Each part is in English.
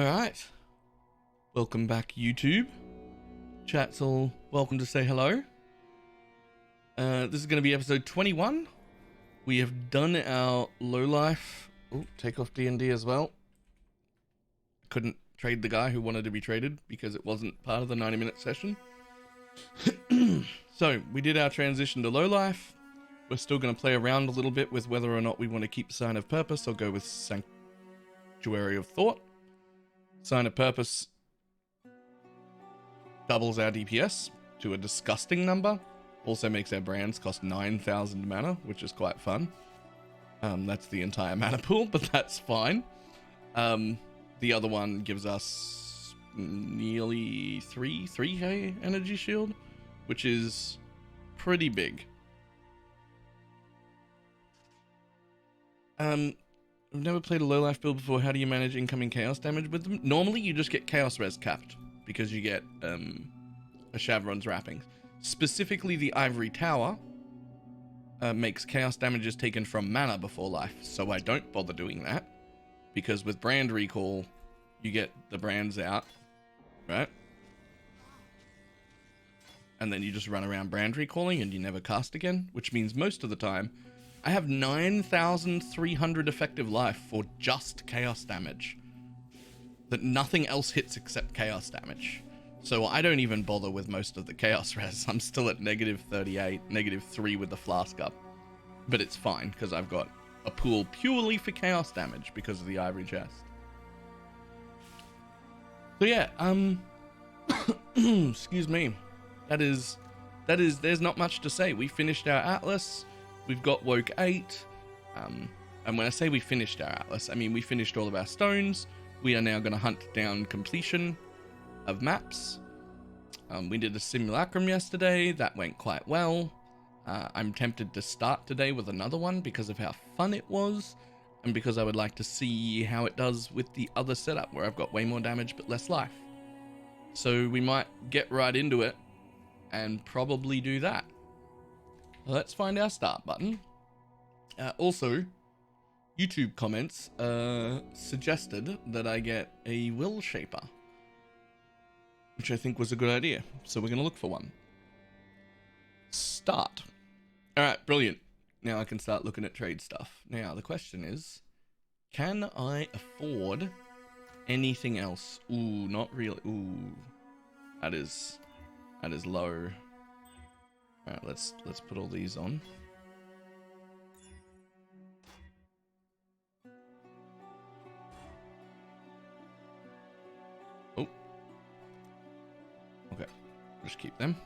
Alright, welcome back YouTube. Chat's all welcome to say hello. This is going to be episode 21. We have done our low life. Oh, take off D&D as well. Couldn't trade the guy who wanted to be traded because it wasn't part of the 90-minute session. So, we did our transition to low life. We're still going to play around a little bit with whether or not we want to keep Sign of Purpose or go with Sanctuary of Thought. Sign of Purpose doubles our DPS to a disgusting number. Also makes our brands cost 9,000 mana, which is quite fun. That's the entire mana pool, but that's fine. The other one gives us nearly 3k energy shield, which is pretty big. I've never played a low life build before. How do you manage incoming chaos damage with them? Normally you just get chaos res capped because you get a Shavron's wrappings. Specifically the Ivory Tower makes chaos damages taken from mana before life, so I don't bother doing that because with brand recall you get the brands out, right? And then you just run around brand recalling and you never cast again, which means most of the time I have 9,300 effective life for just chaos damage. That nothing else hits except chaos damage. So I don't even bother with most of the chaos res. I'm still at negative 38, negative 3 with the flask up. But it's fine, because I've got a pool purely for chaos damage because of the ivory chest. So yeah, excuse me. There's not much to say. We finished our Atlas. We've got Woke 8, and when I say we finished our Atlas, I mean we finished all of our stones. We are now going to hunt down completion of maps. We did a simulacrum yesterday. That went quite well. I'm tempted to start today with another one because of how fun it was, and because I would like to see how it does with the other setup where I've got way more damage but less life. So we might get right into it and probably do that. Let's find our start button. Also, YouTube comments suggested that I get a will shaper, which I think was a good idea. So we're going to look for one. Start. All right, brilliant. Now I can start looking at trade stuff. Now the question is, can I afford anything else? Ooh, not really. Ooh, that is low. All right, let's put all these on. Oh. Okay, just keep them.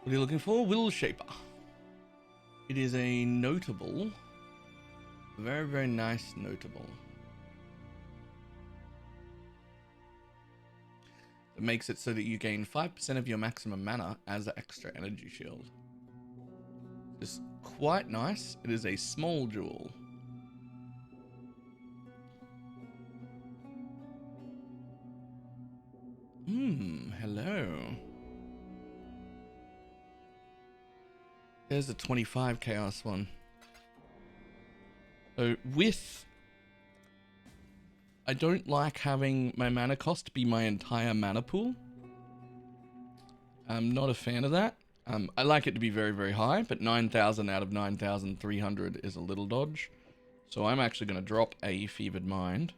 What are you looking for? Will Shaper. It is a notable, very, very nice notable. It makes it so that you gain 5% of your maximum mana as an extra energy shield. It's quite nice. It is a small jewel. Hello. There's a 25 chaos one. So with... I don't like having my mana cost be my entire mana pool. I'm not a fan of that. I like it to be very, very high, but 9,000 out of 9,300 is a little dodge. So I'm actually going to drop a Fevered Mind.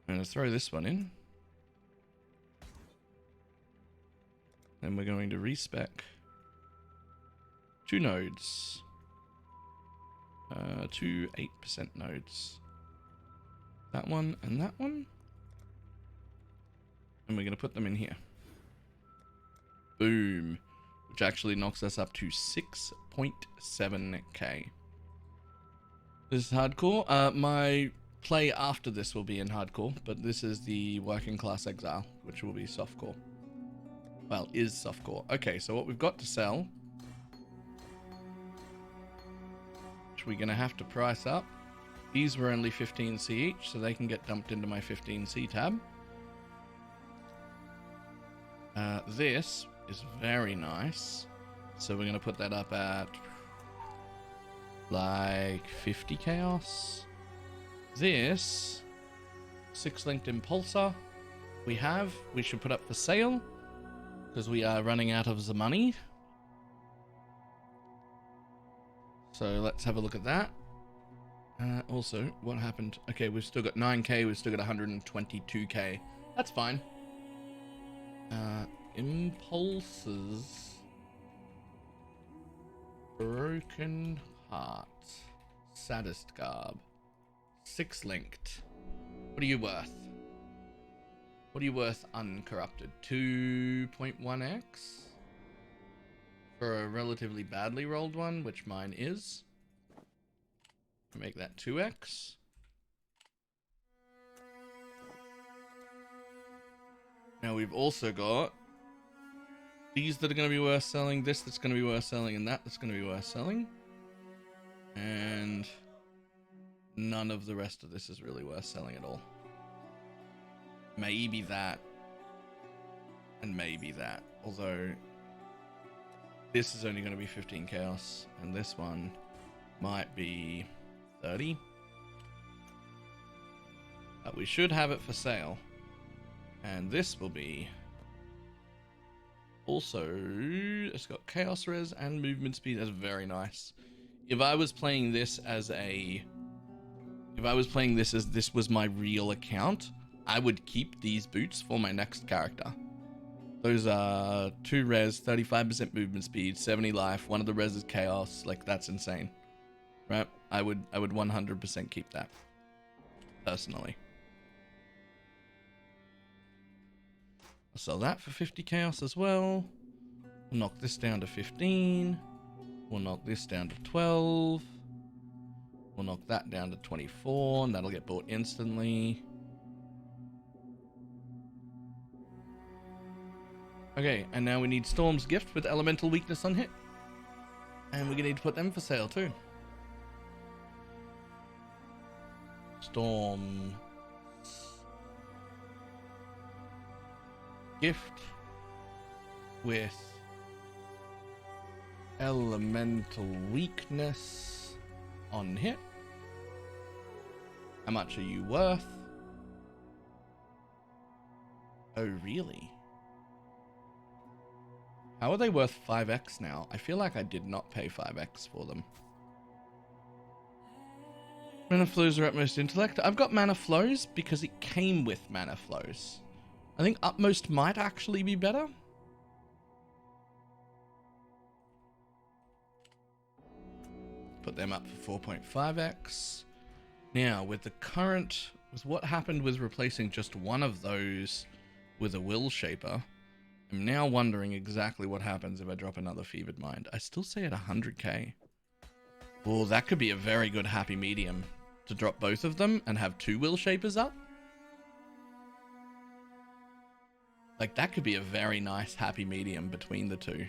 I'm going to throw this one in. Then we're going to respec 2 nodes. 2 8% nodes. That one and that one. And we're going to put them in here. Boom. Which actually knocks us up to 6.7k. This is hardcore. My play after this will be in hardcore, but this is the Working Class Exile, which will be softcore. Well, is softcore. Okay, so what we've got to sell, which we're going to have to price up. These were only 15C each, so they can get dumped into my 15C tab. This is very nice. So we're going to put that up at like 50 chaos. This 6-linked impulsor we should put up for sale because we are running out of the money. So let's have a look at that. Also, what happened? Okay, we've still got 9k, we've still got 122k. That's fine. Impulses. Broken Heart. Saddest Garb. 6-linked. What are you worth? What are you worth uncorrupted? 2.1x? For a relatively badly rolled one, which mine is. Make that 2x. Now we've also got these that are going to be worth selling, this that's going to be worth selling, and that's going to be worth selling. And none of the rest of this is really worth selling at all. Maybe that. And maybe that. Although this is only going to be 15 chaos, and this one might be 30. But we should have it for sale. And this will be also, it's got chaos res and movement speed. That's very nice. If I was playing this as this was my real account, I would keep these boots for my next character. Those are 2 res, 35% movement speed, 70 life. One of the res is chaos. Like, that's insane, right? I would 100% keep that personally. I'll sell that for 50 chaos as well. We'll knock this down to 15. We'll knock this down to 12. We'll knock that down to 24, and that'll get bought instantly. Okay, and now we need Storm's Gift with elemental weakness on hit. And we're gonna need to put them for sale too. Storm Gift with elemental weakness on hit. How much are you worth? Oh, really? How are they worth 5x now? I feel like I did not pay 5x for them. Mana flows are utmost intellect. I've got mana flows because it came with mana flows. I think utmost might actually be better. Put them up for 4.5x. Now, with what happened with replacing just one of those with a Will Shaper, I'm now wondering exactly what happens if I drop another Fevered Mind. I still say at 100k. Oh, that could be a very good happy medium. To drop both of them and have 2 Will Shapers up. Like, that could be a very nice happy medium between the two.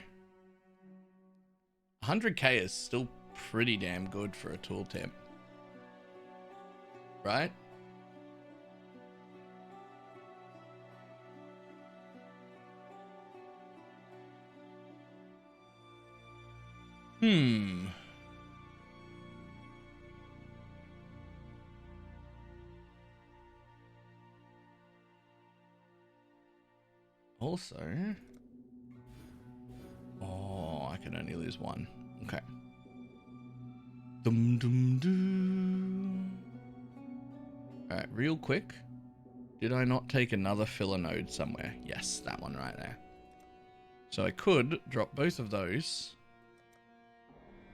100k is still pretty damn good for a tooltip. Right? Also, oh, I can only lose one. Okay. Dum dum dum. All right, real quick. Did I not take another filler node somewhere? Yes, that one right there. So I could drop both of those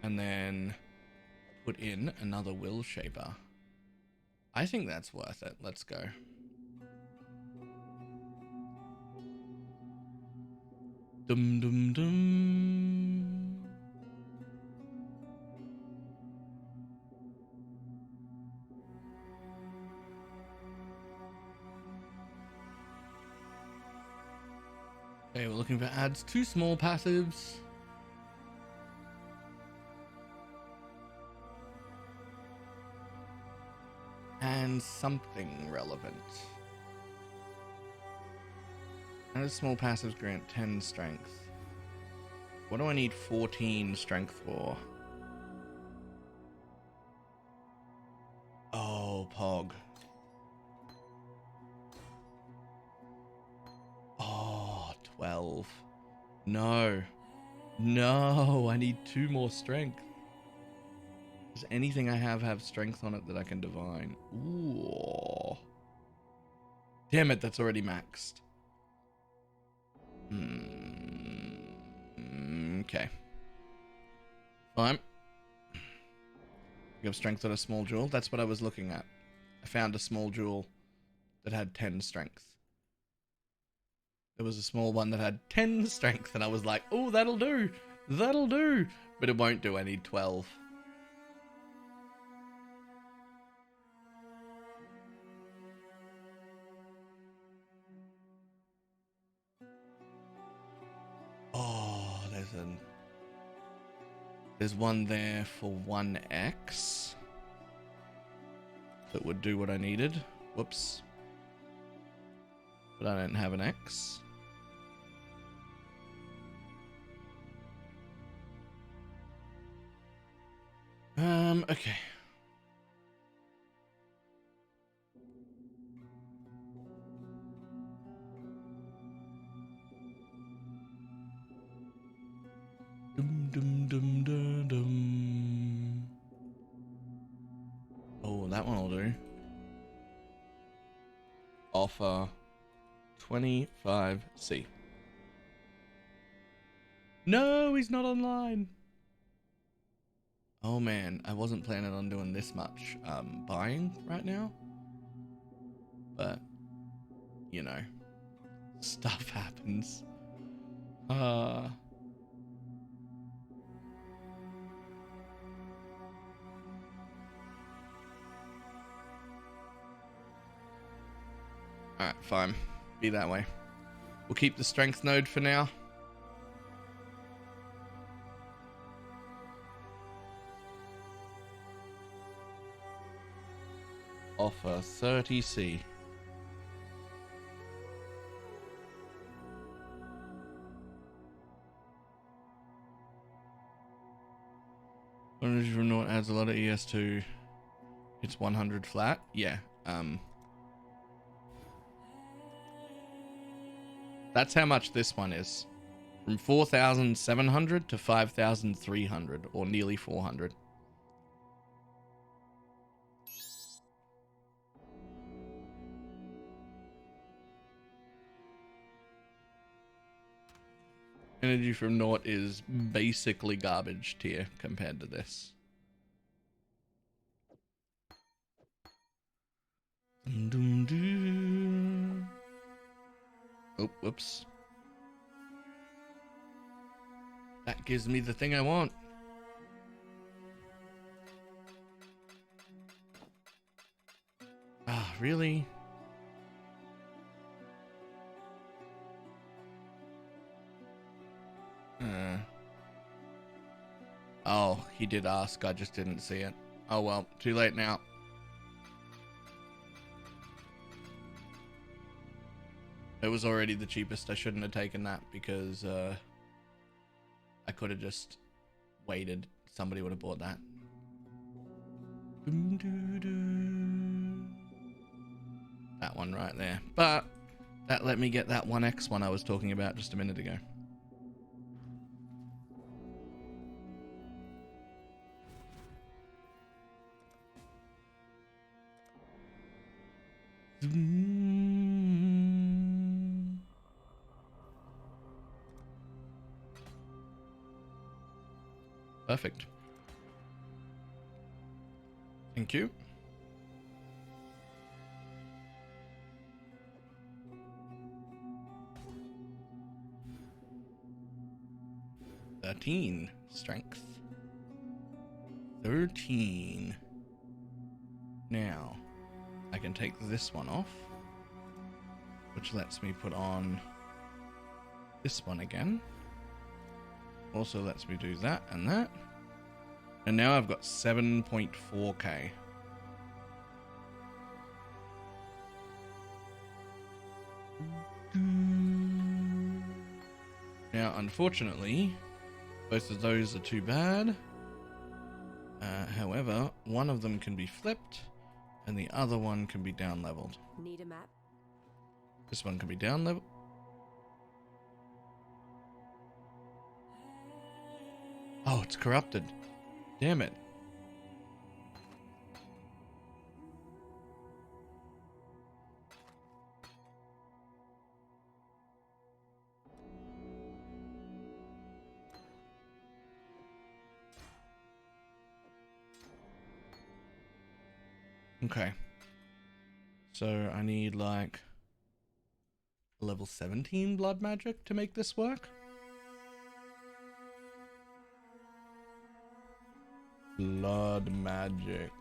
and then put in another Will Shaper. I think that's worth it. Let's go. Dum dum dum. Okay, we're looking for adds 2 small passives. And something relevant. And small passives grant 10 strength. What do I need 14 strength for? Oh, Pog. Oh, 12. No. No, I need 2 more strength. Does anything I have strength on it that I can divine? Ooh. Damn it, that's already maxed. Okay. Fine. You have strength on a small jewel? That's what I was looking at. I found a small jewel that had 10 strength. There was a small one that had 10 strength, and I was like, oh, that'll do. That'll do. But it won't do. I need 12. Oh, there's one there for 1x that would do what I needed. Whoops. But I don't have an X. Okay. Dum. Oh, that one will do. Offer 25C. No, he's not online. Oh man, I wasn't planning on doing this much buying right now. But, you know, stuff happens. Alright, fine. Be that way. We'll keep the strength node for now. Offer 30C. Energy from Naught adds a lot of ES2. It's 100 flat. Yeah. That's how much this one is. From 4,700 to 5,300, or nearly 400. Energy from Naught is basically garbage tier compared to this. Oh, whoops. That gives me the thing I want. Ah, really? Oh, he did ask. I just didn't see it. Oh well, too late now. It was already the cheapest. I shouldn't have taken that because I could have just waited. Somebody would have bought that. That one right there. But that let me get that 1x one I was talking about just a minute ago. Perfect. Thank you. $13 strength. 13. Now, I can take this one off, which lets me put on this one again. Also lets me do that and that. And now I've got 7.4k. Now, unfortunately, Both of those are too bad. However, one of them can be flipped, and the other one can be down leveled. Need a map? This one can be down leveled. Oh, it's corrupted. Damn it. Okay. So I need like level 17 blood magic to make this work. Blood magic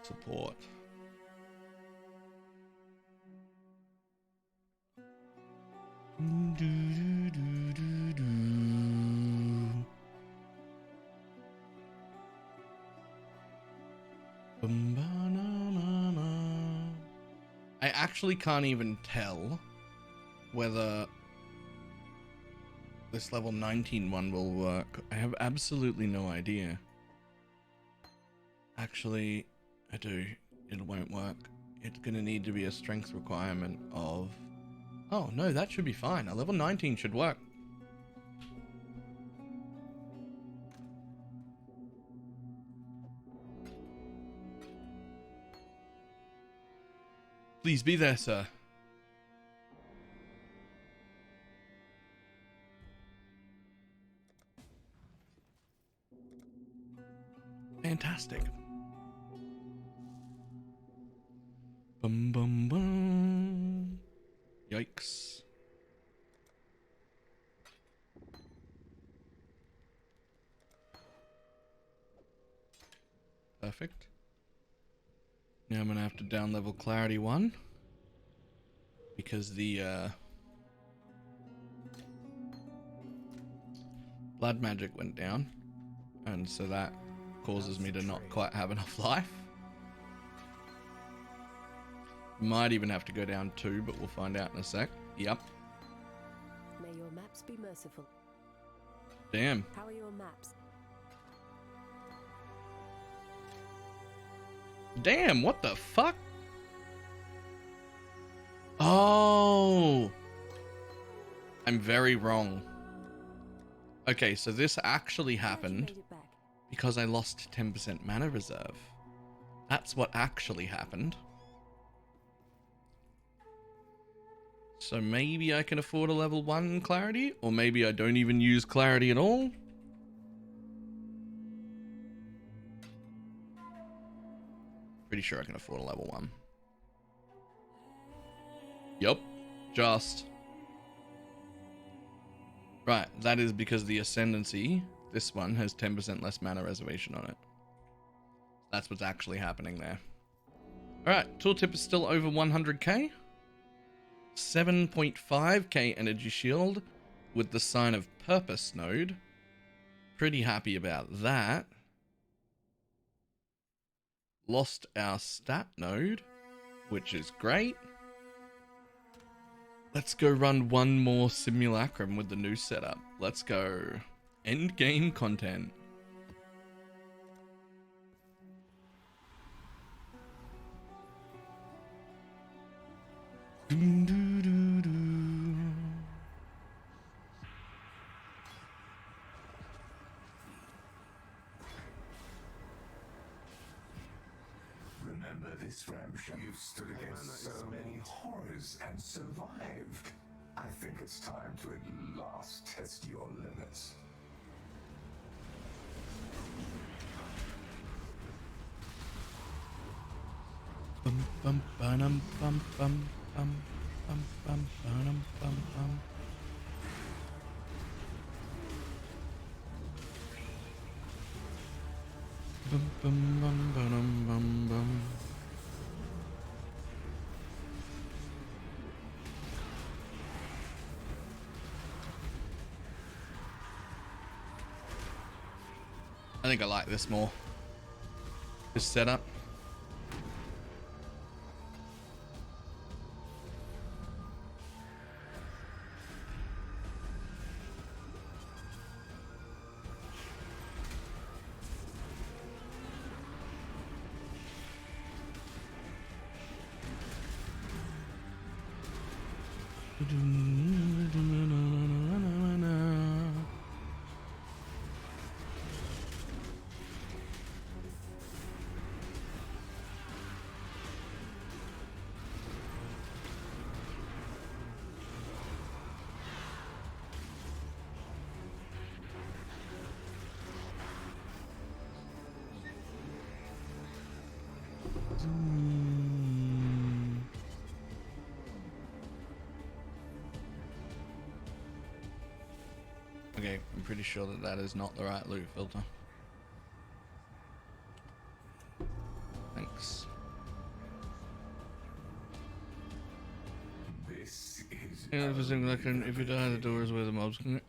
support. I actually can't even tell whether this level 19 one will work. I have absolutely no idea. Actually, I do. It won't work. It's gonna need to be a strength requirement of... Oh, no, that should be fine. A level 19 should work. Please be there, sir. Fantastic. Bum bum bum. Yikes. Perfect. Now I'm gonna have to down level clarity 1 because the blood magic went down, and so that causes me to not quite have enough life. Might even have to go down 2, but we'll find out in a sec. Yep. May your maps be merciful. Damn. How are your maps? Damn, what the fuck? Oh. I'm very wrong. Okay, so this actually happened because I lost 10% mana reserve. That's what actually happened. So maybe I can afford a level 1 clarity, or maybe I don't even use clarity at all. Pretty sure I can afford a level 1. Yup, just. Right, that is because the Ascendancy, this one, has 10% less mana reservation on it. That's what's actually happening there. Alright, tooltip is still over 100k. 7.5k energy shield with the Sign of Purpose node. Pretty happy about that. Lost our stat node, which is great. Let's go run one more simulacrum with the new setup. Let's go. End game content. Remember this, Ramshaw? You've stood against so many horrors and survived. I think it's time to at last test your limits. Bum bum bum bum bum bum bum bum bum bum bum. Bum bum bum bum bum bum. I think I like this more. This setup. Okay, I'm pretty sure that that is not the right loot filter. Thanks. This is If you die, the door is where the mobs can.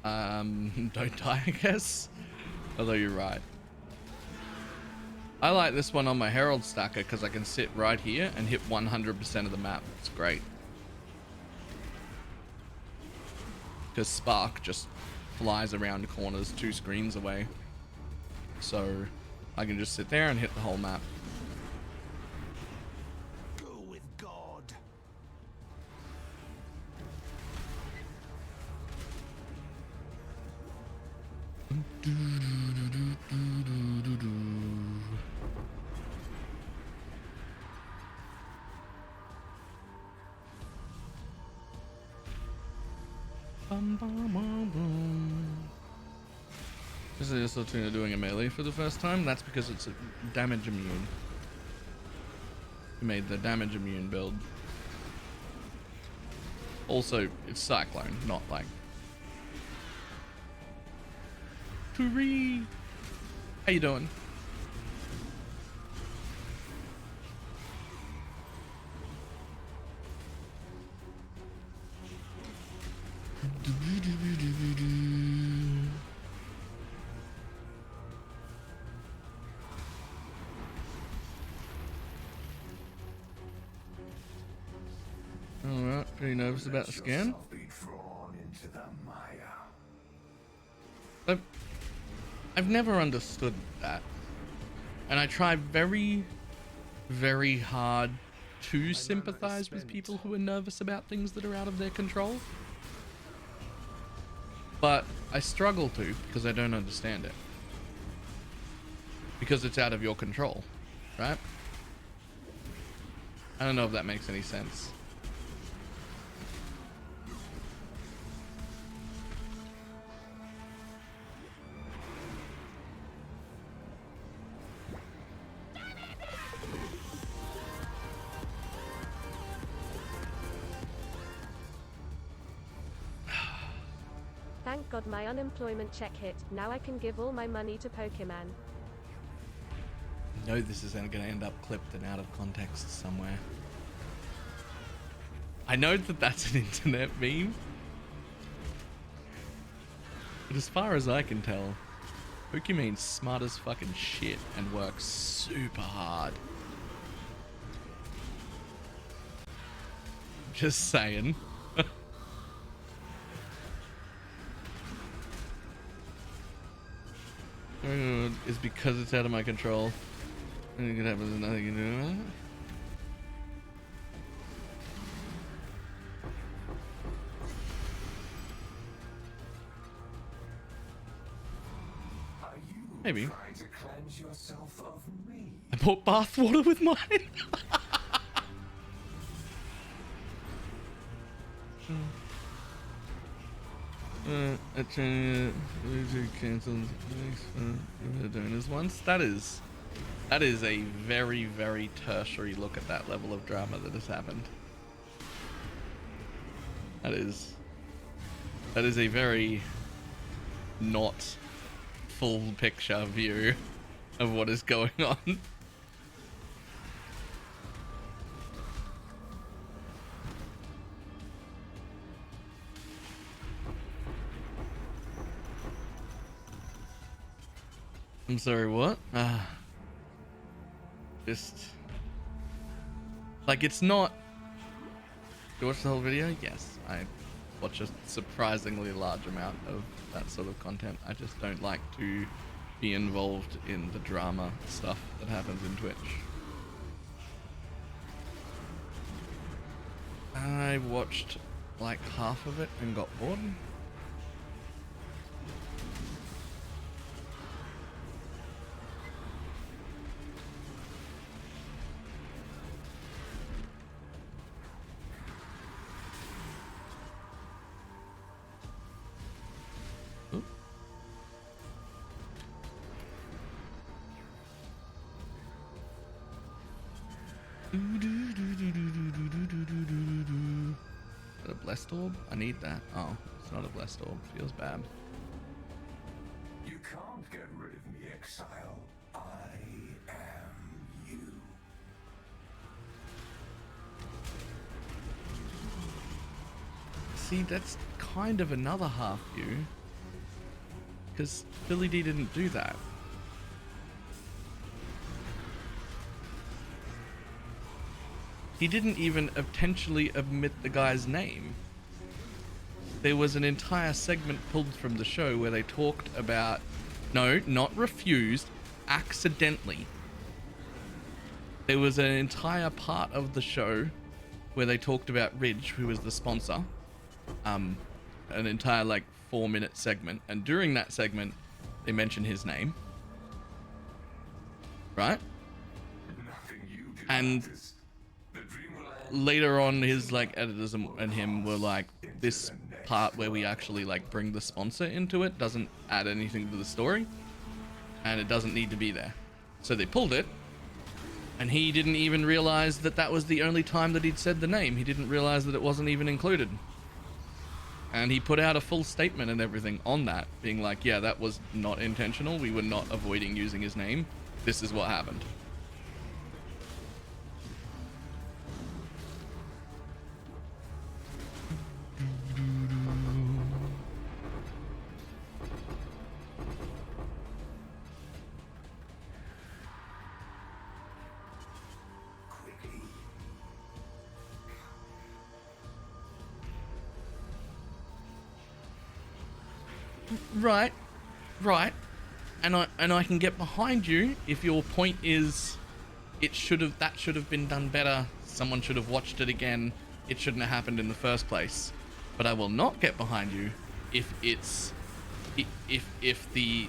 Don't die, I guess. Although you're right. I like this one on my Herald stacker because I can sit right here and hit 100% of the map. It's great. Because Spark just flies around corners 2 screens away. So I can just sit there and hit the whole map. go with God. Is it also doing a melee for the first time? That's because it's a damage immune. We made the damage immune build. Also, it's Cyclone, not like... Turi! How you doing? Alright, pretty nervous about the scan. Be drawn into the mire. I've never understood that. And I try very, very hard to sympathize with people who are nervous about things that are out of their control. But I struggle to because I don't understand it. Because it's out of your control, right? I don't know if that makes any sense. Thank God my unemployment check hit. Now I can give all my money to Pokemon. No, this is going to end up clipped and out of context somewhere. I know that that's an internet meme. But as far as I can tell, Pokemon's smart as fucking shit and works super hard. Just saying. Is because it's out of my control. Anything could happen, there's nothing you can do about it. Are you Maybe. trying to cleanse yourself of me? I bought bathwater with mine. Actually, cancelled the donors once. That is a very, very tertiary look at that level of drama that has happened. That is a very not full picture view of what is going on. I'm sorry, what? Just like it's not. You watch the whole video? Yes, I watch a surprisingly large amount of that sort of content. I just don't like to be involved in the drama stuff that happens in Twitch. I watched like half of it and got bored. Oop. Is that a blessed orb? I need that. Oh, it's not a blessed orb. Feels bad. You can't get rid of me, Exile. I am you. See, that's kind of another half you. Because Billy D didn't do that. He didn't even intentionally omit the guy's name. There was an entire segment pulled from the show where they talked about, no, not refused, accidentally. There was an entire part of the show where they talked about Ridge, who was the sponsor, an entire like 4-minute segment, and during that segment they mentioned his name, right? Nothing you do And this. The dream will end. later on his like editors and him were like, this part where we actually like bring the sponsor into it doesn't add anything to the story and it doesn't need to be there, so they pulled it. And he didn't even realize that that was the only time that he'd said the name. He didn't realize that it wasn't even included. And he put out a full statement and everything on that, being like, yeah, that was not intentional. We were not avoiding using his name. This is what happened. Quickly. Right. And I can get behind you if your point is that should have been done better. Someone should have watched it again. It shouldn't have happened in the first place. But I will not get behind you if it's if the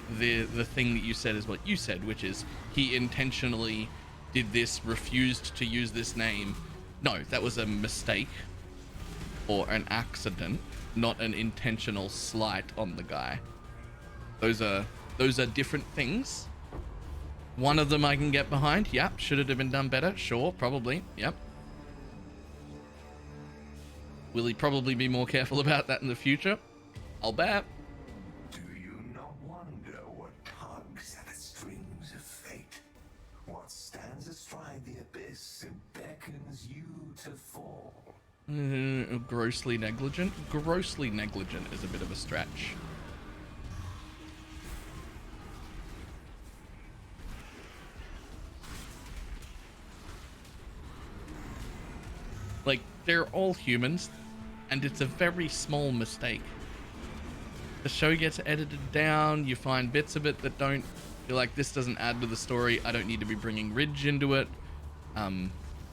thing that you said is what you said, which is he intentionally did this, refused to use this name. No, that was a mistake or an accident, not an intentional slight on the guy. Those are different things. One of them I can get behind. Yep. Should it have been done better? Sure, probably. Yep. Will he probably be more careful about that in the future? I'll bet. Do you not wonder what tugs at the strings of fate? What stands astride the abyss and beckons you to fall? Grossly negligent? Grossly negligent is a bit of a stretch. Like, they're all humans, and it's a very small mistake. The show gets edited down, you find bits of it that don't, you're like, this doesn't add to the story, I don't need to be bringing Ridge into it.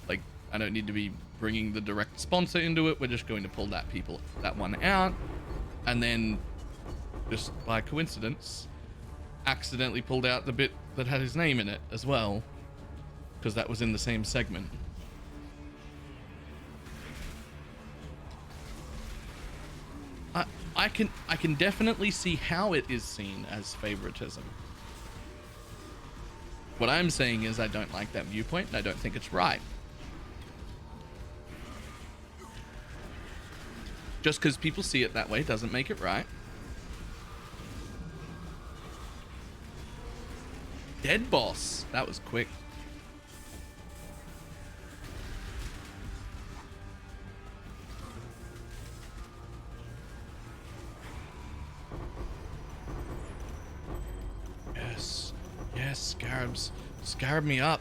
Like, I don't need to be bringing the direct sponsor into it, we're just going to pull that one out, and then, just by coincidence, accidentally pulled out the bit that had his name in it as well, because that was in the same segment. I can definitely see how it is seen as favoritism. What I'm saying is I don't like that viewpoint and I don't think it's right. Just because people see it that way doesn't make it right. Dead boss. That was quick. Yes, scarabs. Scarab me up.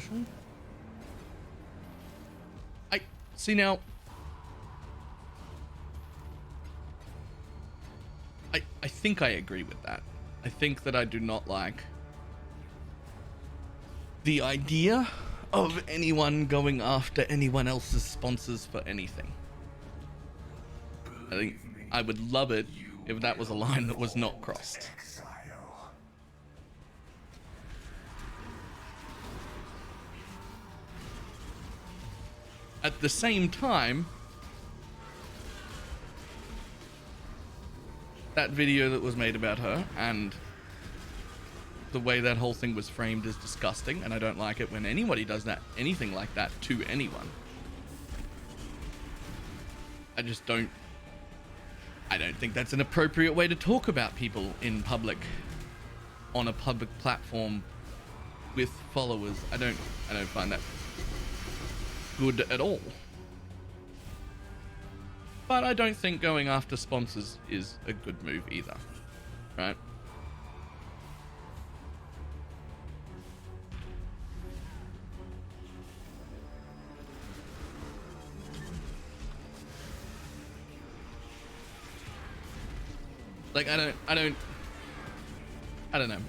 commercial. I see now. I think I agree with that. I think that I do not like the idea of anyone going after anyone else's sponsors for anything. I think I would love it if that was a line that was not crossed. Exile. At the same time, that video that was made about her and the way that whole thing was framed is disgusting, and I don't like it when anybody does that, anything like that to anyone. I just don't think that's an appropriate way to talk about people in public, on a public platform with followers. I don't find that good at all. But I don't think going after sponsors is a good move either, right? Like, I don't know.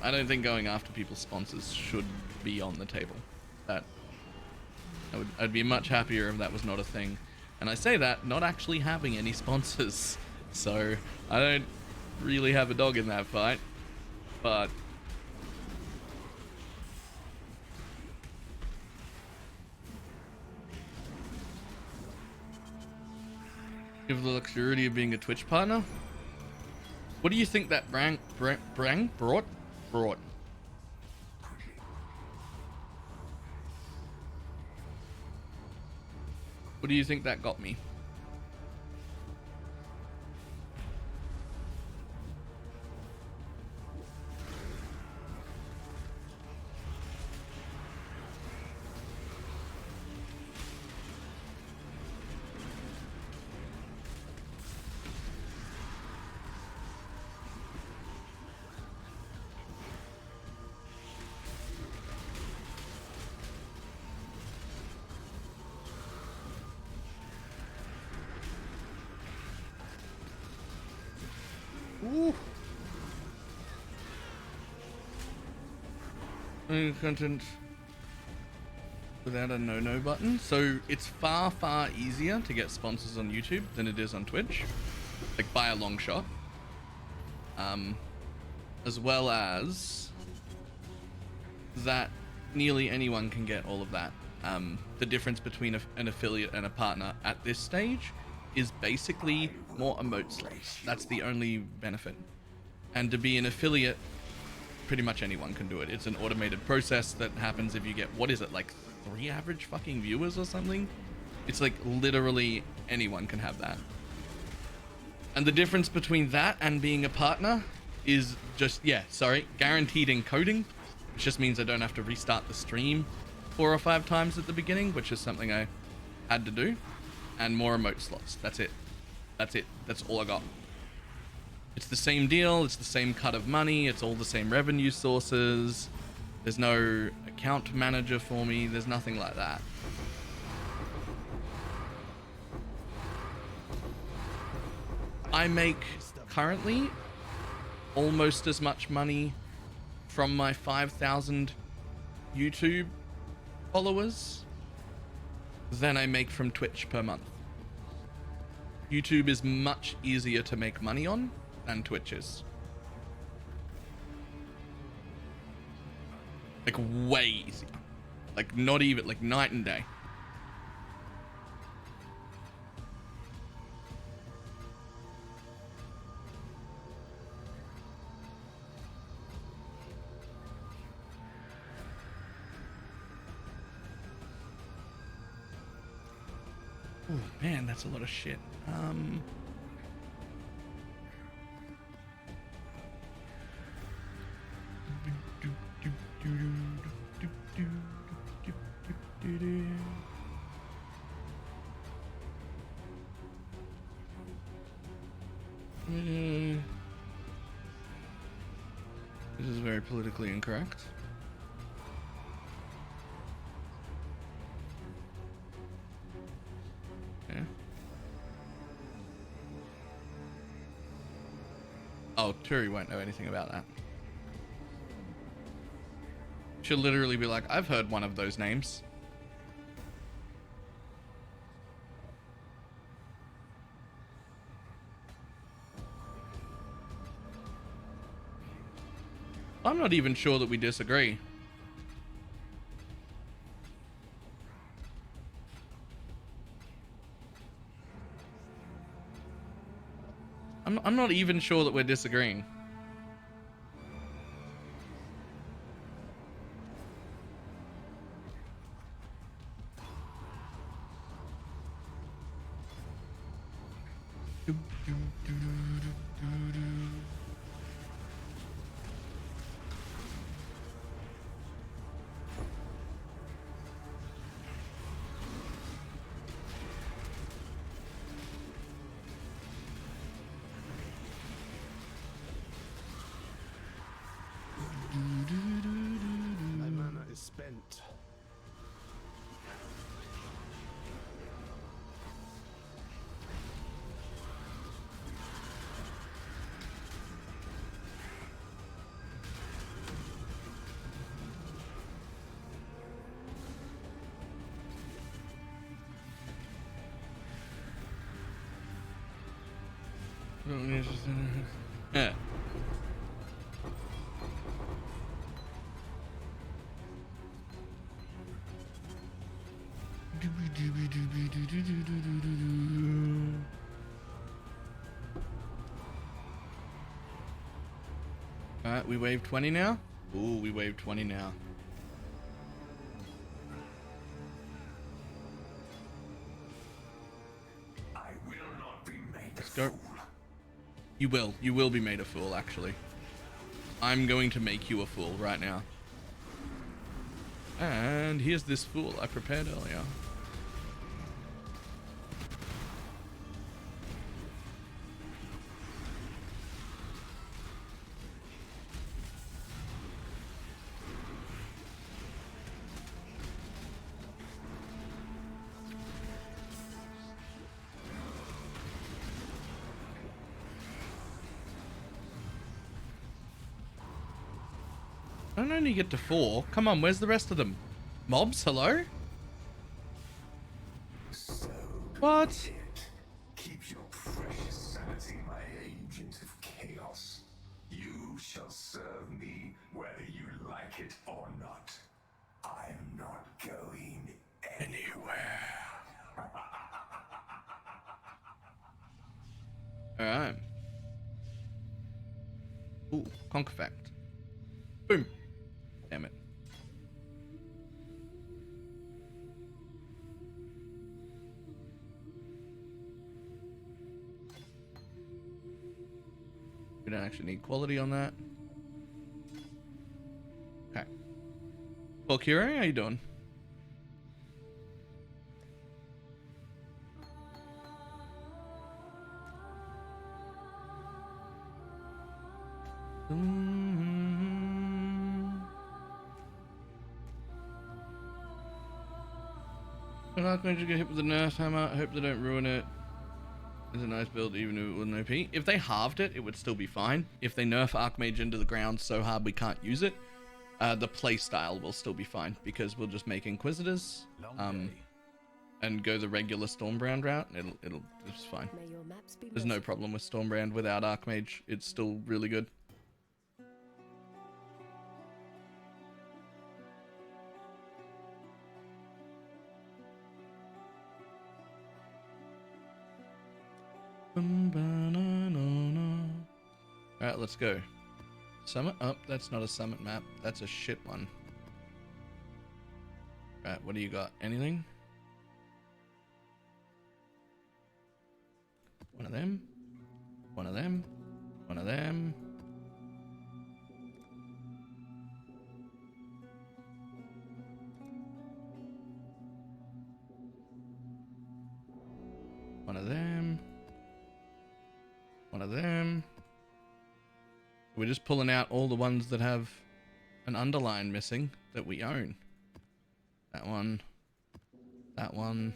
I don't think going after people's sponsors should be on the table. I'd be much happier if that was not a thing. And I say that not actually having any sponsors, so I don't really have a dog in that fight. But give the luxury of being a Twitch partner. What do you think that brought? What do you think that got me? Ooh. Content without a no button. So it's far easier to get sponsors on YouTube than it is on Twitch, like by a long shot. As well as that nearly anyone can get all of that. The difference between an affiliate and a partner at this stage is basically more emote slots. That's the only benefit. And to be an affiliate, pretty much anyone can do it. It's an automated process that happens if you get, what is it, like 3 average fucking viewers or something? It's like literally anyone can have that. And the difference between that and being a partner is just, guaranteed encoding, which just means I don't have to restart the stream 4 or 5 times at the beginning, which is something I had to do. And more emote slots. That's it. That's all I got. It's the same deal. It's the same cut of money. It's all the same revenue sources. There's no account manager for me. There's nothing like that. I make currently almost as much money from my 5,000 YouTube followers than I make from Twitch per month. YouTube is much easier to make money on than Twitch is. Like way easier. Like not even, like night and day. Oh man, that's a lot of shit. This is very politically incorrect. Oh, Turi won't know anything about that. She'll literally be like, I've heard one of those names. I'm not even sure that we disagree. I'm not even sure that we're disagreeing. My mana is spent. Yeah. Alright, we wave 20 now? Ooh, we wave 20 now. I will not be made Let's a go. fool. You will be made a fool, actually. I'm going to make you a fool right now. And here's this fool I prepared earlier. I don't only get to 4. Come on, where's the rest of them? Mobs, hello? So What? be it. Keep your precious sanity, my agent of chaos. You shall serve me whether you like it or not. I'm not going anywhere. Alright. Ooh, conk effect. Boom. Damn it. We don't actually need quality on that. Okay. Well, Kira, how you doing? When Archmage get hit with the Nurse Hammer, I hope they don't ruin it. It's a nice build even if it wasn't OP. If they halved it, it would still be fine. If they nerf Archmage into the ground so hard we can't use it, the playstyle will still be fine because we'll just make Inquisitors and go the regular Stormbrand route. It's fine. May your maps be There's no problem with Stormbrand without Archmage. It's still really good. Alright, let's go. Summit? Oh, that's not a summit map. That's a shit one. Alright, what do you got? Anything? One of them. One of them. One of them. One of them. One of them. We're just pulling out all the ones that have an underline missing that we own. That one. That one.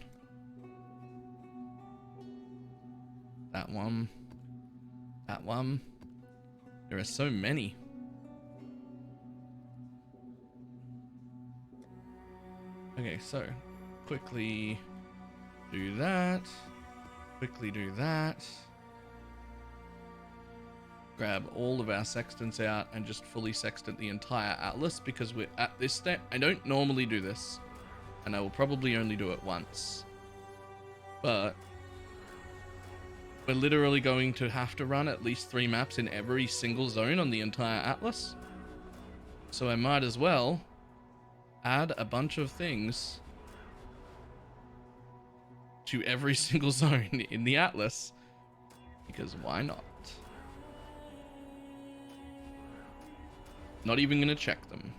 That one. That one. There are so many. Okay, so quickly do that. Quickly do that. Grab all of our sextants out and just fully sextant the entire atlas because we're at this step. I don't normally do this, and I will probably only do it once. But we're literally going to have to run at least 3 maps in every single zone on the entire atlas. So I might as well add a bunch of things to every single zone in the atlas, because why not? Not even gonna check them.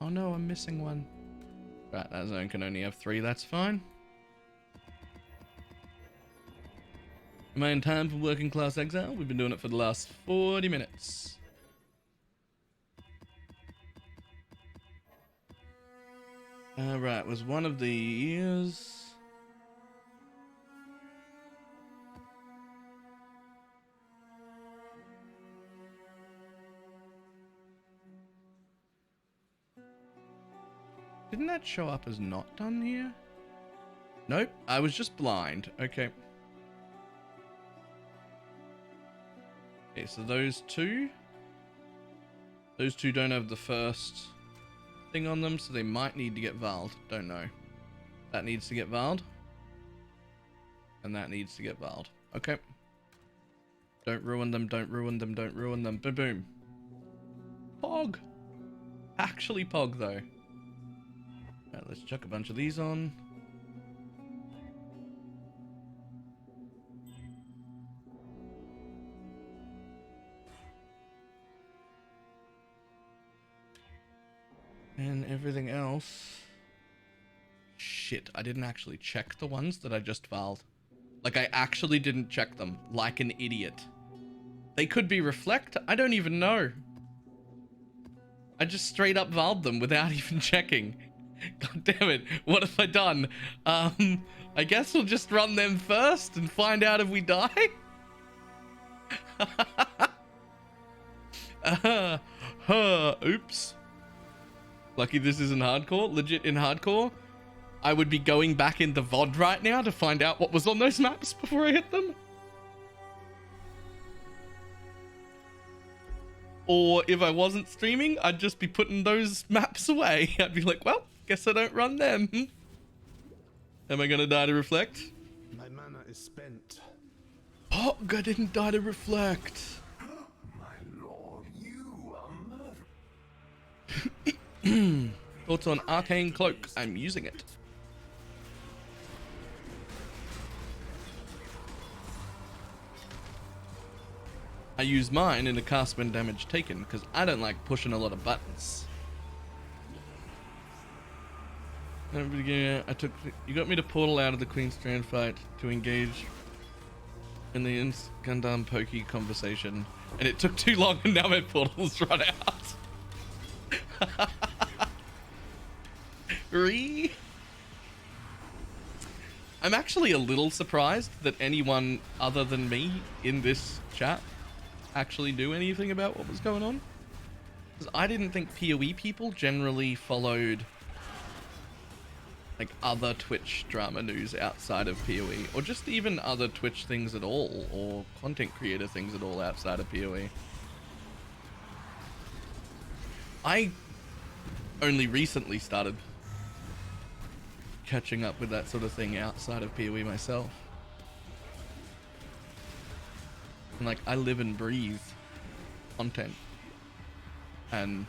Oh no, I'm missing one. Right, that zone can only have 3, that's fine. Am I in time for Working Class Exile? We've been doing it for the last 40 minutes. Right, was one of these... Didn't that show up as not done here? Nope, I was just blind. Okay. Okay, so those two don't have the first thing on them, so they might need to get valed. Don't know. That needs to get valed. And that needs to get valed. Okay. Don't ruin them, don't ruin them, don't ruin them. Boom, boom. Pog. Actually pog, though. Alright, let's chuck a bunch of these on. And everything else... Shit, I didn't actually check the ones that I just valed. Like, I actually didn't check them, like an idiot. They could be reflect, I don't even know. I just straight up valved them without even checking. God damn it, what have I done? I guess we'll just run them first and find out if we die? Oops. Lucky this isn't hardcore. Legit in hardcore, I would be going back into VOD right now to find out what was on those maps before I hit them. Or if I wasn't streaming, I'd just be putting those maps away. I'd be like, well, guess I don't run them. Am I gonna die to reflect? My mana is spent. Oh, I didn't die to reflect. My lord, you are murdered. Thoughts on Arcane Cloak? I'm using it. I use mine in a cast when damage taken because I don't like pushing a lot of buttons. You got me to portal out of the Queen Strand fight to engage in the Gundam Pokey conversation, and it took too long and now my portal's run out. I'm actually a little surprised that anyone other than me in this chat actually knew anything about what was going on, because I didn't think PoE people generally followed like other Twitch drama news outside of PoE, or just even other Twitch things at all, or content creator things at all outside of PoE. I only recently started catching up with that sort of thing outside of PoE myself. And like, I live and breathe content, and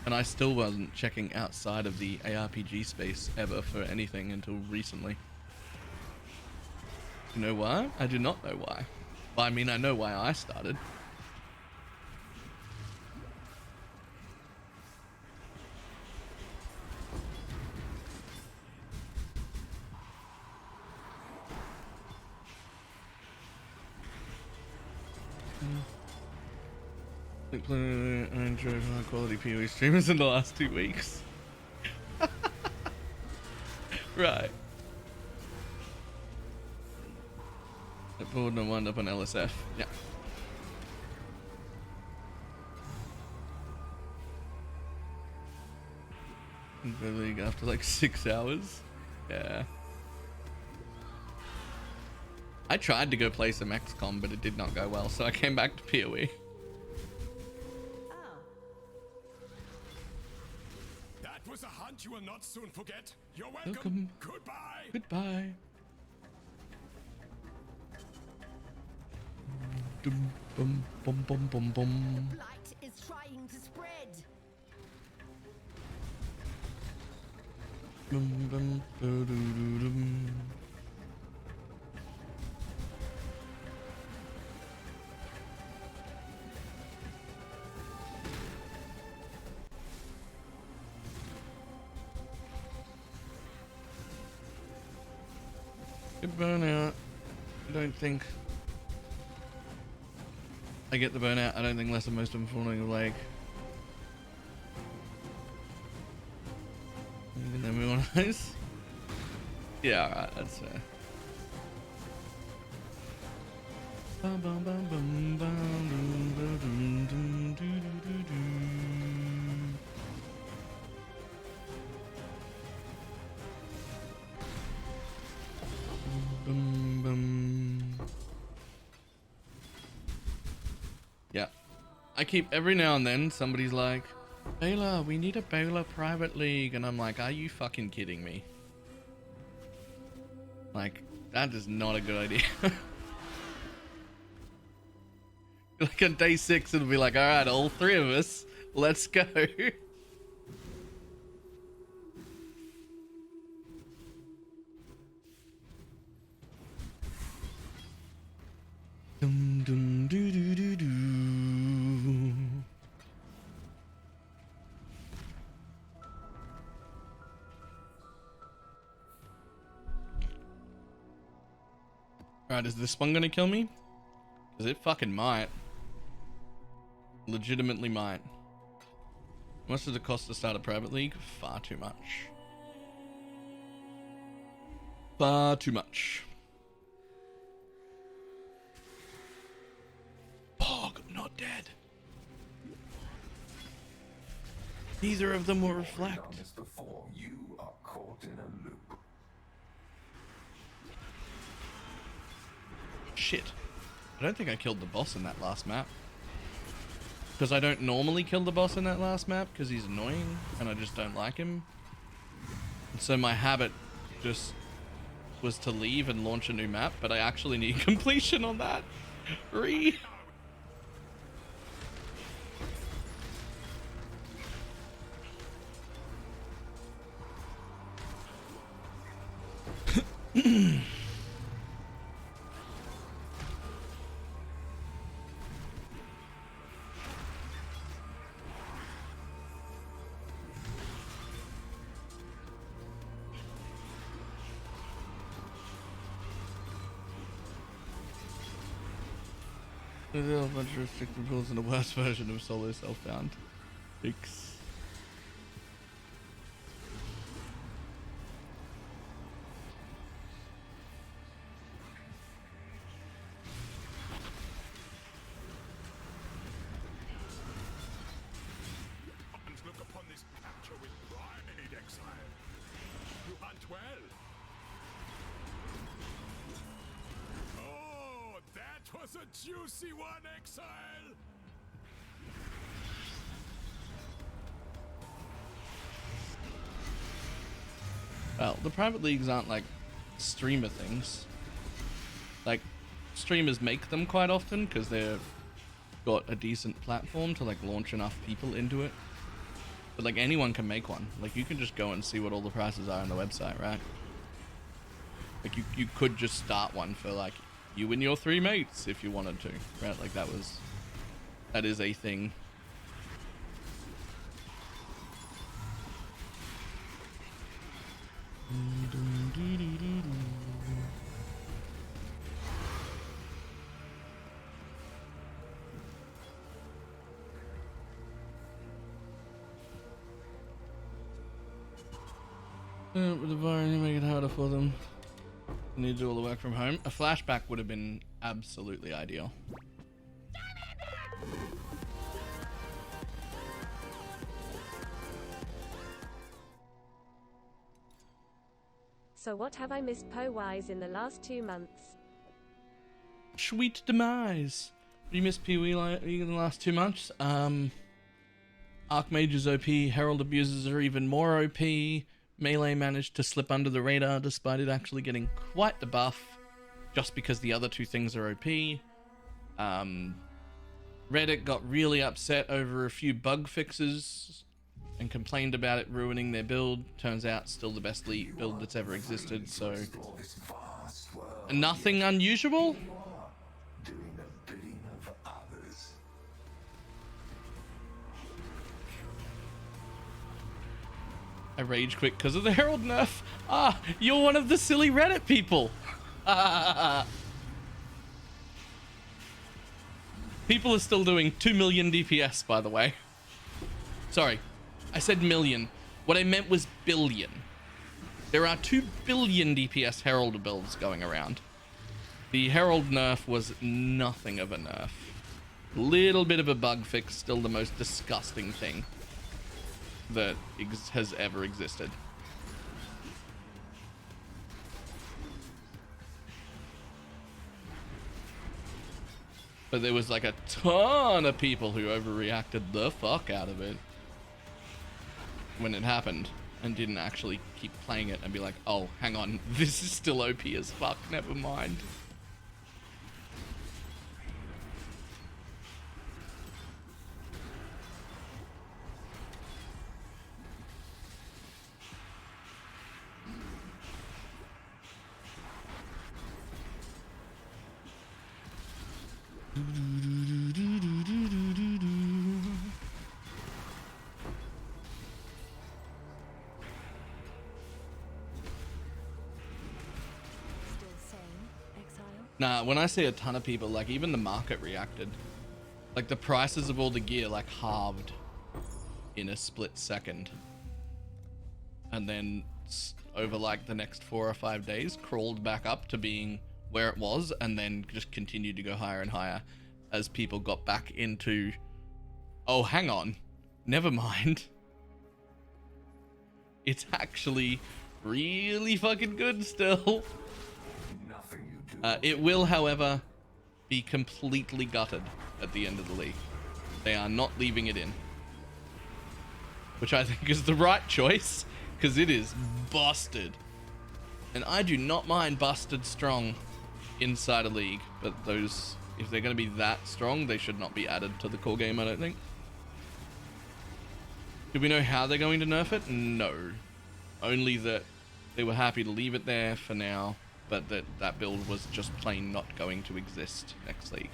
I still wasn't checking outside of the ARPG space ever for anything until recently. You know why? I do not know why. Well, I mean, I know why I started. I enjoyed high quality PoE streamers in the last 2 weeks. Right. It would not wind up on LSF. Yeah. The league after like 6 hours. Yeah. I tried to go play some XCOM, but it did not go well, so I came back to PoE. That was a hunt you will not soon forget. You're welcome. Welcome. Goodbye. Goodbye. Dum, bum, bum, bum, bum, bum. Blight is trying to spread. Bum, bum, ba-do-do-dum. Good burnout. I don't think I get the burnout. I don't think less than most of them falling a leg. And then we want ice. Yeah, alright, that's fair. Bum, bum, bum, bum, bum, dum, dum, dum, dum, doo, doo, doo, doo. Bum, bum. Yeah. I keep every now and then somebody's like, Baylor, we need a Baylor private league, and I'm like, are you fucking kidding me? Like, that is not a good idea. Like on day 6 it'll be like, alright, all 3 of us, let's go. Dum dum doo doo doo doo. Alright, is this one gonna kill me? Because it fucking might. Legitimately might. How much does it cost to start a private league? Far too much. Far too much. Pog, I'm not dead. Neither of them will reflect. Done this before. You are caught in a loop. Shit. I don't think I killed the boss in that last map. Because I don't normally kill the boss in that last map because he's annoying and I just don't like him. And so my habit just was to leave and launch a new map, but I actually need completion on that. Re. There's a bunch of restricted rules in the worst version of solo self-bound. Thanks. Look upon this capture with pride, exile. You hunt well. Oh, that was a juicy one, exile. Well, the private leagues aren't like streamer things. Like, streamers make them quite often because they've got a decent platform to like launch enough people into it. But like anyone can make one. Like you can just go and see what all the prices are on the website, right? Like you could just start one for like you and your 3 mates if you wanted to, right? Like that is a thing. With the bar, you make it harder for them. Need to do all the work from home. A flashback would have been absolutely ideal. So what have I missed POE-wise in the last 2 months? Sweet demise. You missed PoE in the last 2 months. Archmage is OP. Herald abusers are even more OP. Melee managed to slip under the radar despite it actually getting quite the buff, just because the other two things are OP. Reddit got really upset over a few bug fixes and complained about it ruining their build. Turns out still the best build that's ever existed, so nothing unusual. Doing the bidding of others. I rage quit because of the Herald nerf. Ah, you're one of the silly Reddit people. People are still doing 2 million DPS, by the way. Sorry, I said million. What I meant was billion. There are 2 billion DPS Herald builds going around. The Herald nerf was nothing of a nerf. Little bit of a bug fix, still the most disgusting thing that has ever existed. But there was like a ton of people who overreacted the fuck out of it when it happened and didn't actually keep playing it and be like, oh, hang on, this is still OP as fuck, never mind. Still same, Exile? Nah, when I say a ton of people, like even the market reacted. Like the prices of all the gear like halved in a split second. And then over like the next 4 or 5 days crawled back up to being where it was, and then just continued to go higher and higher as people got back into, oh, hang on, never mind. It's actually really fucking good still. Nothing you do. It will, however, be completely gutted at the end of the league. They are not leaving it in, which I think is the right choice, because it is busted. And I do not mind busted strong inside a league, but those, if they're going to be that strong, they should not be added to the core game, I don't think. Do we know how they're going to nerf it? No. Only that they were happy to leave it there for now, but that build was just plain not going to exist next league.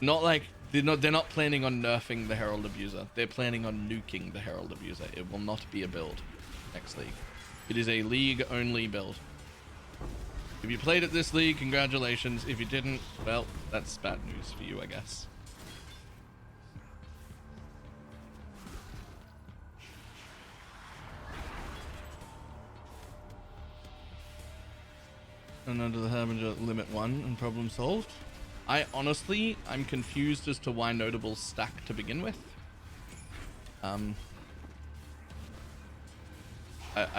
Not like they're not planning on nerfing the Herald Abuser. They're planning on nuking the Herald Abuser. It will not be a build next league. It is a league only build. If you played it this league, congratulations. If you didn't, well, that's bad news for you, I guess. And under the Harbinger, limit 1 and problem solved. I'm confused as to why notables stack to begin with. I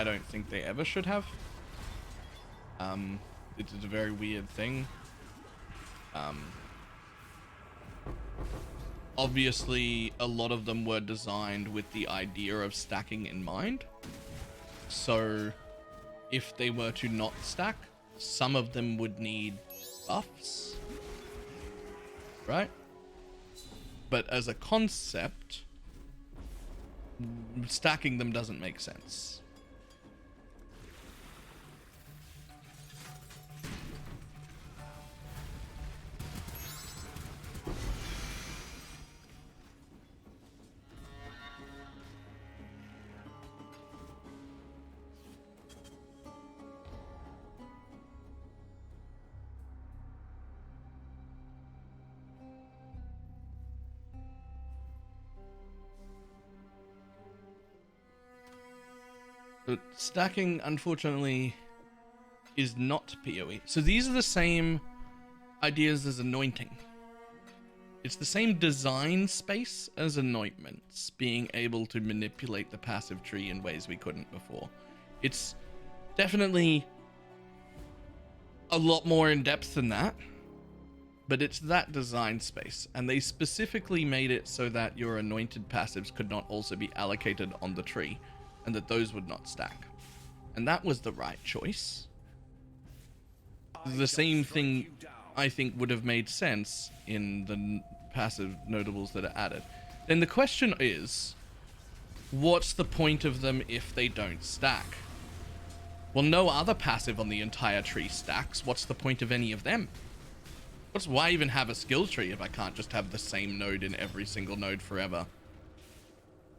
don't think they ever should have. It's a very weird thing. Obviously, a lot of them were designed with the idea of stacking in mind. So, if they were to not stack, some of them would need buffs, right? But as a concept, stacking them doesn't make sense. But stacking, unfortunately, is not PoE. So these are the same ideas as anointing. It's the same design space as anointments, being able to manipulate the passive tree in ways we couldn't before. It's definitely a lot more in depth than that, but it's that design space, and they specifically made it so that your anointed passives could not also be allocated on the tree, and that those would not stack. And that was the right choice. The same thing I think would have made sense in the passive notables that are added. Then the question is, what's the point of them if they don't stack? Well, no other passive on the entire tree stacks. What's the point of any of them? Why even have a skill tree if I can't just have the same node in every single node forever?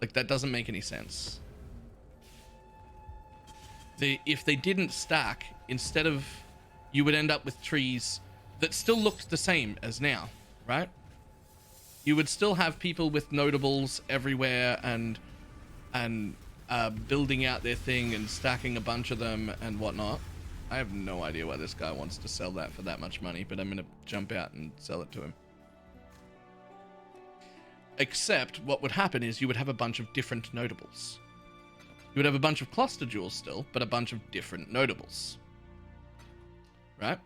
Like, that doesn't make any sense. If they didn't stack, instead of, you would end up with trees that still looked the same as now, right? You would still have people with notables everywhere and building out their thing and stacking a bunch of them and whatnot. I have no idea why this guy wants to sell that for that much money, but I'm going to jump out and sell it to him. Except what would happen is you would have a bunch of different notables. You would have a bunch of cluster jewels still, but a bunch of different notables. Right?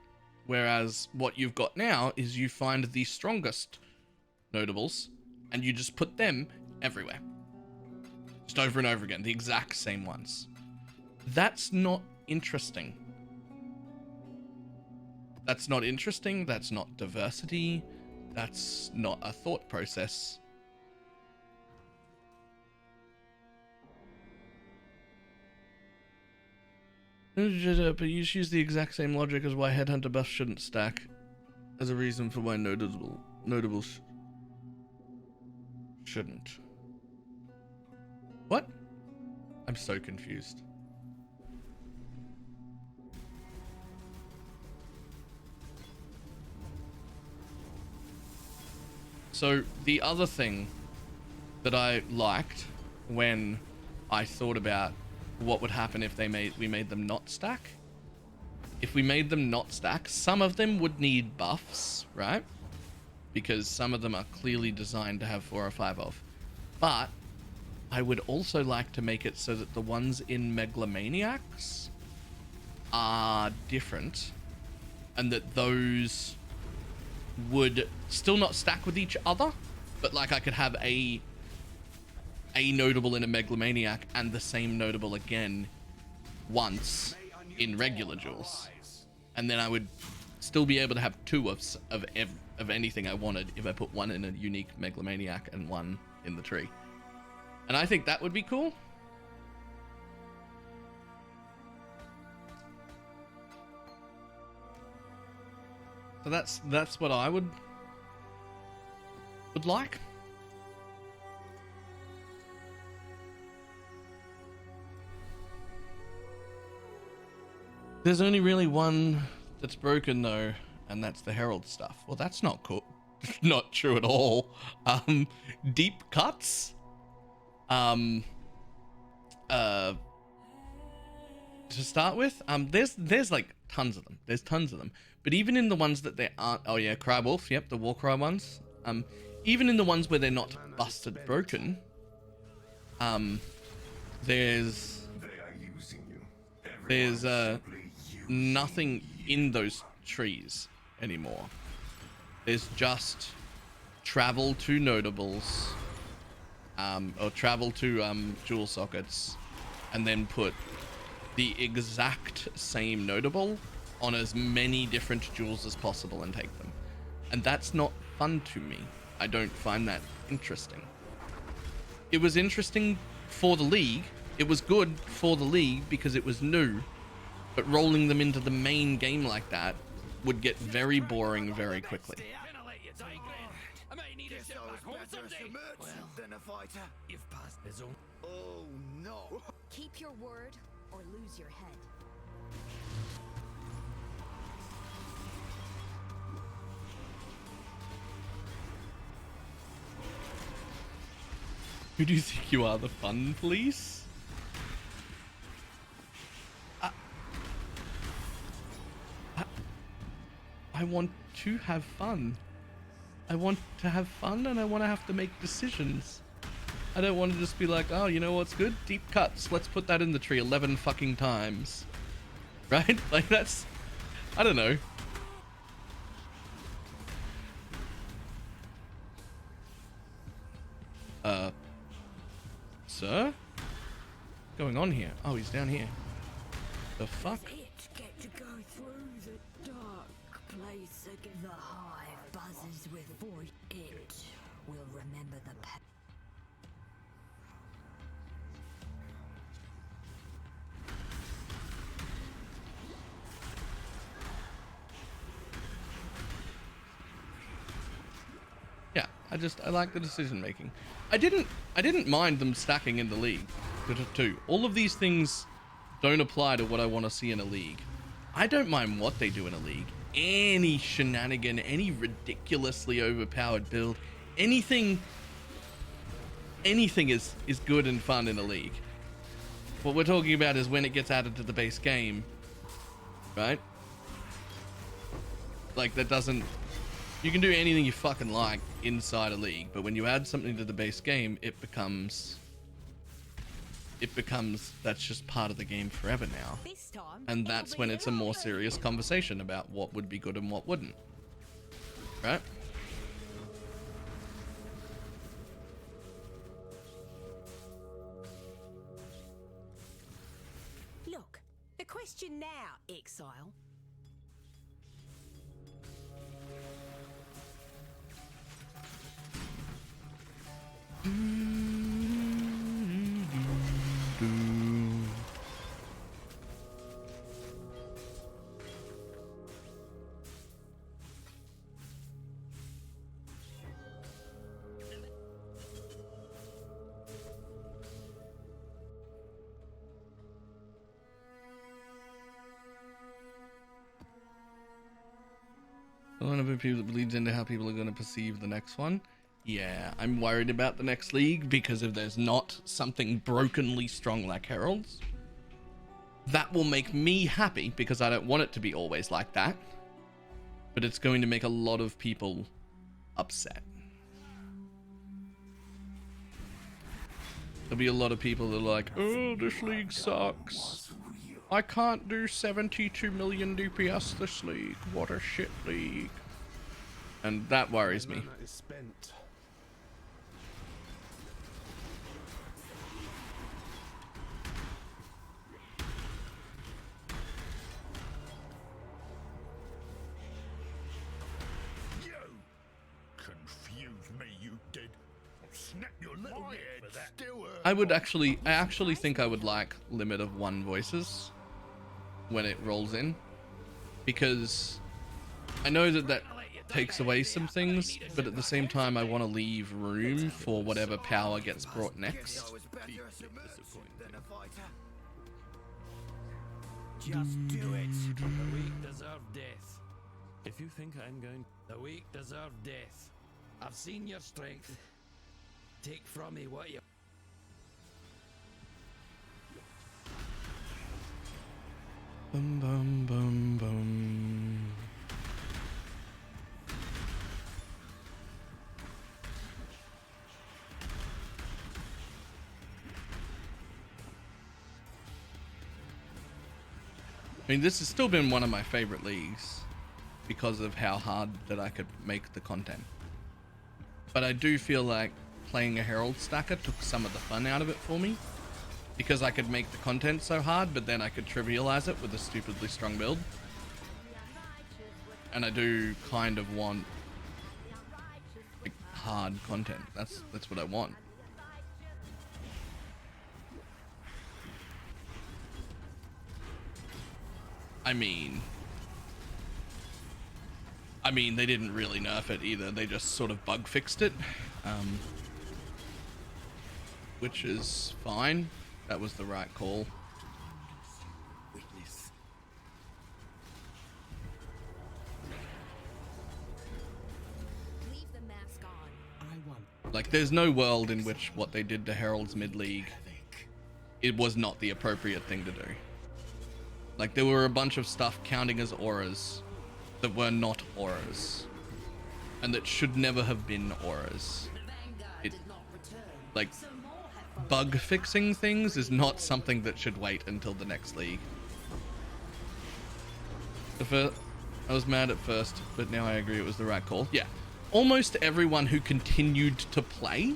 Whereas what you've got now is you find the strongest notables and you just put them everywhere. Just over and over again, the exact same ones. That's not interesting. That's not interesting, that's not diversity, that's not a thought process. But you just use the exact same logic as why headhunter buffs shouldn't stack as a reason for why notables shouldn't. What? I'm so confused. So the other thing that I liked when I thought about what would happen if we made them not stack. If we made them not stack, some of them would need buffs, right? Because some of them are clearly designed to have 4 or 5 of. But I would also like to make it so that the ones in Megalomaniacs are different, and that those would still not stack with each other, but like I could have a notable in a Megalomaniac and the same notable again once in regular jewels, and then I would still be able to have 2 of anything I wanted if I put one in a unique Megalomaniac and one in the tree. And I think that would be cool. So that's what I would like. There's only really one that's broken though, and that's the Herald stuff. Well, that's not cool. Not true at all. Deep cuts. To start with, there's like tons of them. There's tons of them. But even in the ones that they aren't, oh yeah, Cry Wolf, yep, the Warcry ones. Even in the ones where they're not busted broken, there's nothing in those trees anymore. There's just travel to notables, or travel to jewel sockets, and then put the exact same notable on as many different jewels as possible and take them. And that's not fun to me. I don't find that interesting. It was interesting for the League. It was good for the League because it was new, but rolling them into the main game like that would get very boring very quickly. Oh no. Keep your word or lose your head. Who do you think you are, the fun police? I want to have fun. I want to have fun, and I want to have to make decisions. I don't want to just be like, oh, you know what's good? Deep cuts. Let's put that in the tree 11 fucking times. Right? Like, that's... I don't know. Sir? What's going on here? Oh, he's down here. The fuck? It get to go through the dark place again. The hive buzzes with void. It will remember the past. Yeah, I like the decision making. I didn't mind them stacking in the league too. All of these things don't apply to what I want to see in a league. I don't mind what they do in a league. Any shenanigan, any ridiculously overpowered build, anything is good and fun in a league. What we're talking about is when it gets added to the base game, right? Like, that doesn't... You can do anything you fucking like inside a league, but when you add something to the base game, it becomes that's just part of the game forever now. And that's when it's a more serious conversation about what would be good and what wouldn't. Right? Look, the question now, Exile. One of the people that bleeds into how people are going to perceive the next one. Yeah, I'm worried about the next league because if there's not something brokenly strong like Heralds, that will make me happy because I don't want it to be always like that. But it's going to make a lot of people upset. There'll be a lot of people that are like, oh, this league sucks. I can't do 72 million DPS this league. What a shit league. And that worries me. My mana is spent. You confused me, you did. Snap your little head for that. Still I actually think I would like limit of 1 voices when it rolls in, because I know that takes away some things, but at the same time I want to leave room for whatever power gets brought next. Just do it. The weak deserve death. If you think I'm going, the weak deserve death. I've seen your strength. Take from me what you. Bum bum bum bum. I mean, this has still been one of my favorite leagues because of how hard that I could make the content. But I do feel like playing a Herald stacker took some of the fun out of it for me, because I could make the content so hard, but then I could trivialize it with a stupidly strong build. And I do kind of want like hard content. That's what I want. I mean, they didn't really nerf it either. They just sort of bug fixed it, which is fine. That was the right call. Leave the mask on. Like, there's no world in which what they did to Herald's mid-league, it was not the appropriate thing to do. Like, there were a bunch of stuff counting as auras that were not auras, and that should never have been auras. It, like, bug fixing things is not something that should wait until the next league. I was mad at first, but now I agree it was the right call. Yeah, almost everyone who continued to play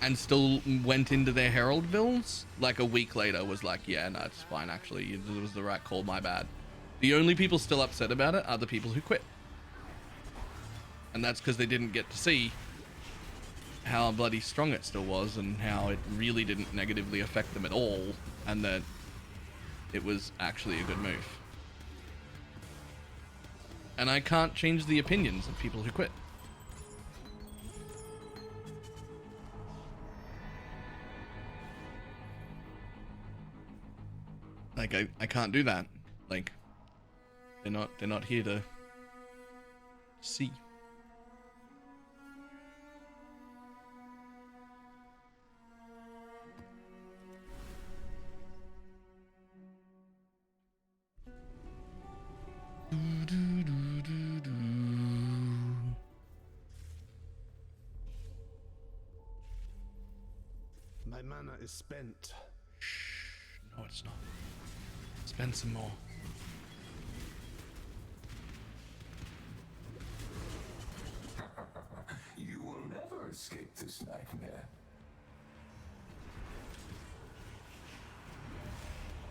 and still went into their Herald builds, like a week later was like, yeah, no, it's fine, actually, it was the right call, my bad. The only people still upset about it are the people who quit. And that's because they didn't get to see how bloody strong it still was and how it really didn't negatively affect them at all, and that it was actually a good move. And I can't change the opinions of people who quit. Like, I can't do that. Like, they're not here to see. My mana is spent. No, it's not. Spend some more. You will never escape this nightmare.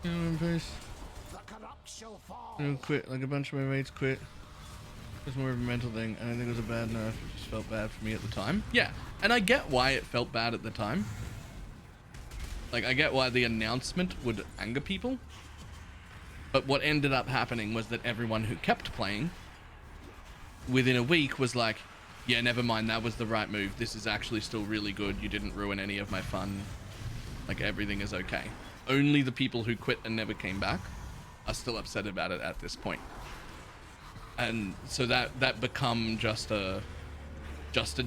The corrupt shall fall. Quit, like a bunch of my mates quit. It was more of a mental thing. I don't think it was a bad nerf. It just felt bad for me at the time. Yeah, and I get why it felt bad at the time. Like, I get why the announcement would anger people. But what ended up happening was that everyone who kept playing within a week was like, yeah, never mind, that was the right move. This is actually still really good. You didn't ruin any of my fun. Like, everything is okay. Only the people who quit and never came back are still upset about it at this point. And so that become just an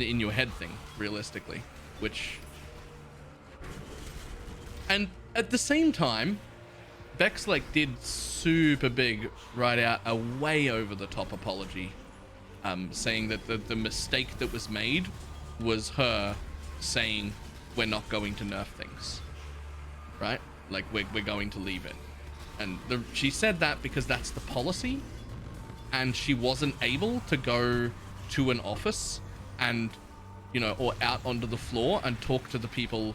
in your head thing, realistically, which, and at the same time, Vex like did super big write out a way over the top apology, saying that the mistake that was made was her saying we're not going to nerf things, right? Like we're going to leave it, and she said that because that's the policy, and she wasn't able to go to an office and, you know, or out onto the floor and talk to the people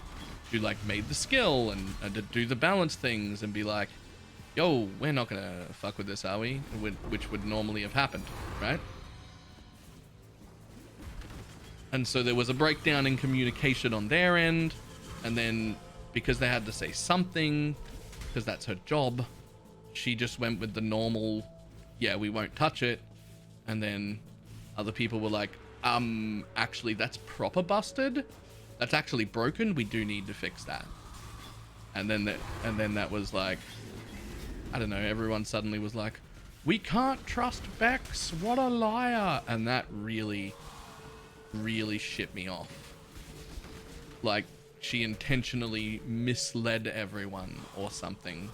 who like made the skill and to do the balance things and be like, yo, we're not gonna fuck with this, are we? Which would normally have happened, right? And so there was a breakdown in communication on their end, and then because they had to say something, because that's her job, she just went with the normal, yeah, we won't touch it. And then other people were like, actually, that's proper busted. That's actually broken. We do need to fix that. And then that was like, I don't know, everyone suddenly was like, we can't trust Bex. What a liar. And that really, really shit me off. Like, she intentionally misled everyone or something.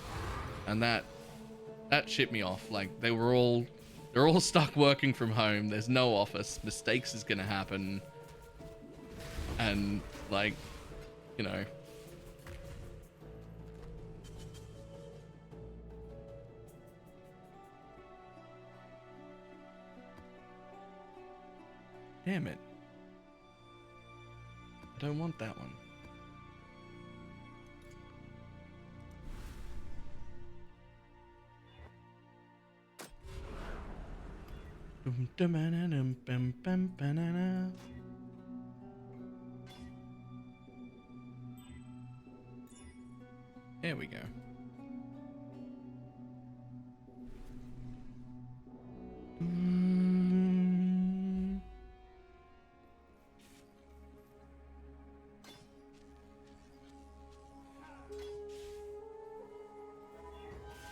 And that shit me off. Like, they're all stuck working from home. There's no office. Mistakes is gonna happen. And like, you know, damn it. I don't want that one. There we go.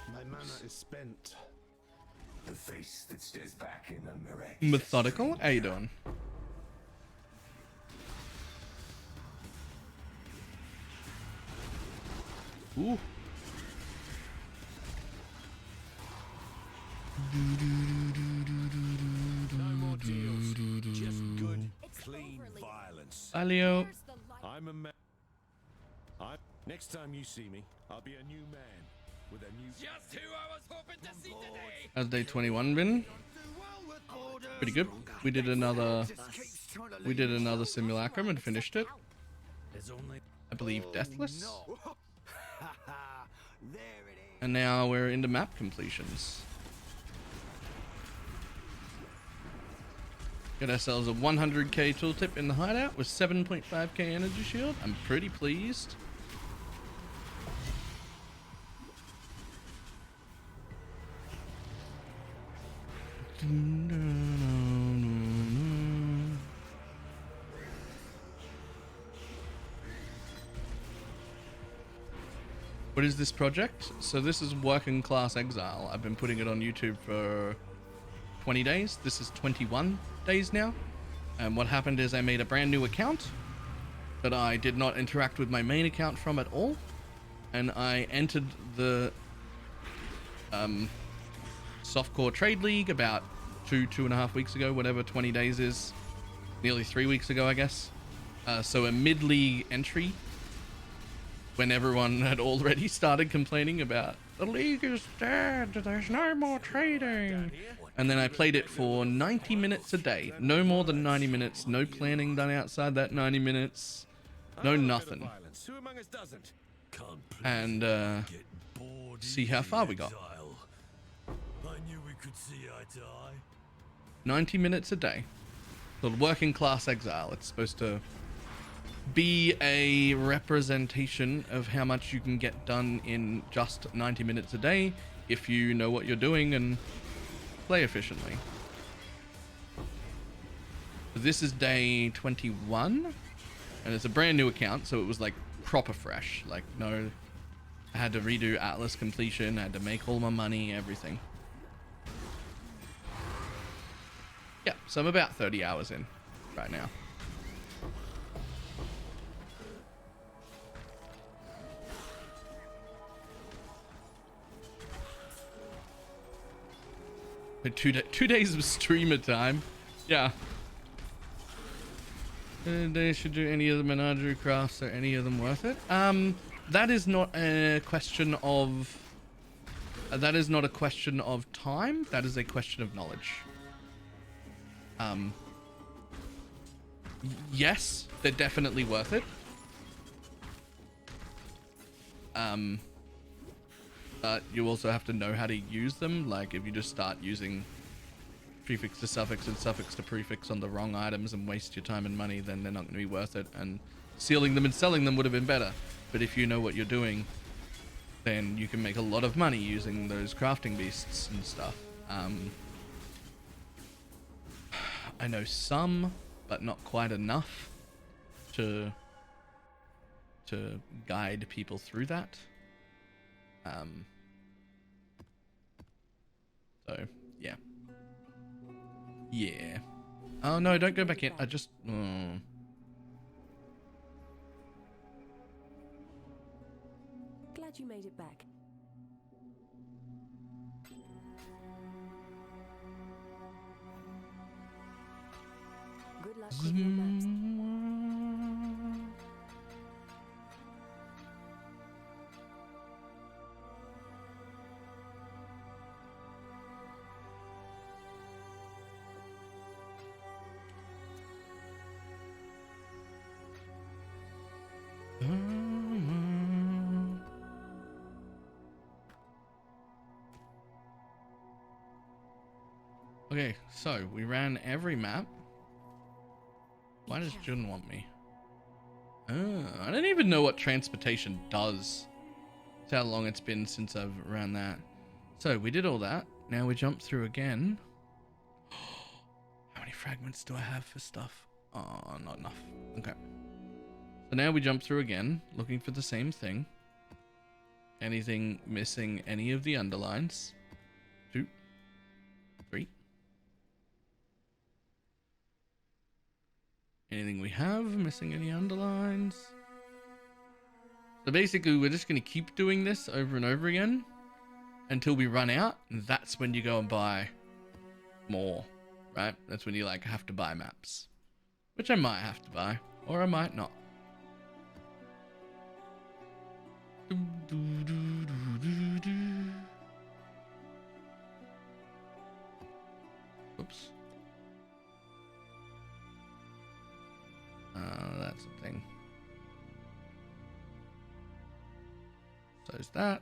My mana is spent. The face that stares back in a mirror. Methodical, how you doing? Ooh. violence. Bye, Leo. I'm a man. Next time you see me, I'll be a new man with a new. Just who I was hoping to see today. How's day 21 been? Pretty good. We did another simulacrum and finished it. There's only I believe deathless. And now we're into map completions. Got ourselves a 100k tooltip in the hideout with 7.5k energy shield. I'm pretty pleased. What is this project? So this is Working Class Exile. I've been putting it on YouTube for 20 days. This is 21 days now. And what happened is I made a brand new account that I did not interact with my main account from at all. And I entered the Softcore Trade League about two and a half weeks ago, whatever 20 days is. Nearly 3 weeks ago, I guess. So a mid-league entry when everyone had already started complaining about the league is dead, there's no more trading. And then I played it for 90 minutes a day. No more than 90 minutes. No planning done outside that 90 minutes. No nothing. Who among us doesn't? And see how far we got. I knew we could see eye to eye. 90 minutes a day. Called Working Class Exile. It's supposed to be a representation of how much you can get done in just 90 minutes a day if you know what you're doing and play efficiently. This is day 21 and it's a brand new account, so it was like proper fresh. Like, no, I had to redo Atlas completion, I had to make all my money, everything. Yeah, so I'm about 30 hours in right now. Two days of streamer time. Yeah. They should do any of the menagerie crafts. Are any of them worth it? That is not a question of. That is not a question of time. That is a question of knowledge. Yes, they're definitely worth it. But you also have to know how to use them. Like, if you just start using prefix to suffix and suffix to prefix on the wrong items and waste your time and money, then they're not going to be worth it. And sealing them and selling them would have been better. But if you know what you're doing, then you can make a lot of money using those crafting beasts and stuff. I know some, but not quite enough to guide people through that. So, yeah. Yeah. Oh, no, don't go back in. I just... Oh. Glad you made it back. Good luck with your maps. Okay, so we ran every map. Why does Jun want me? Oh, I don't even know what transportation does. That's how long it's been since I've ran that. So we did all that. Now we jump through again. How many fragments do I have for stuff? Oh, not enough. Okay. So now we jump through again, looking for the same thing. Anything missing any of the underlines? 2, 3. Anything we have missing any underlines? So basically we're just going to keep doing this over and over again until we run out, and that's when you go and buy more, right? That's when you like have to buy maps. which I might have to buy, or I might not. Oops. That's the thing. So is that.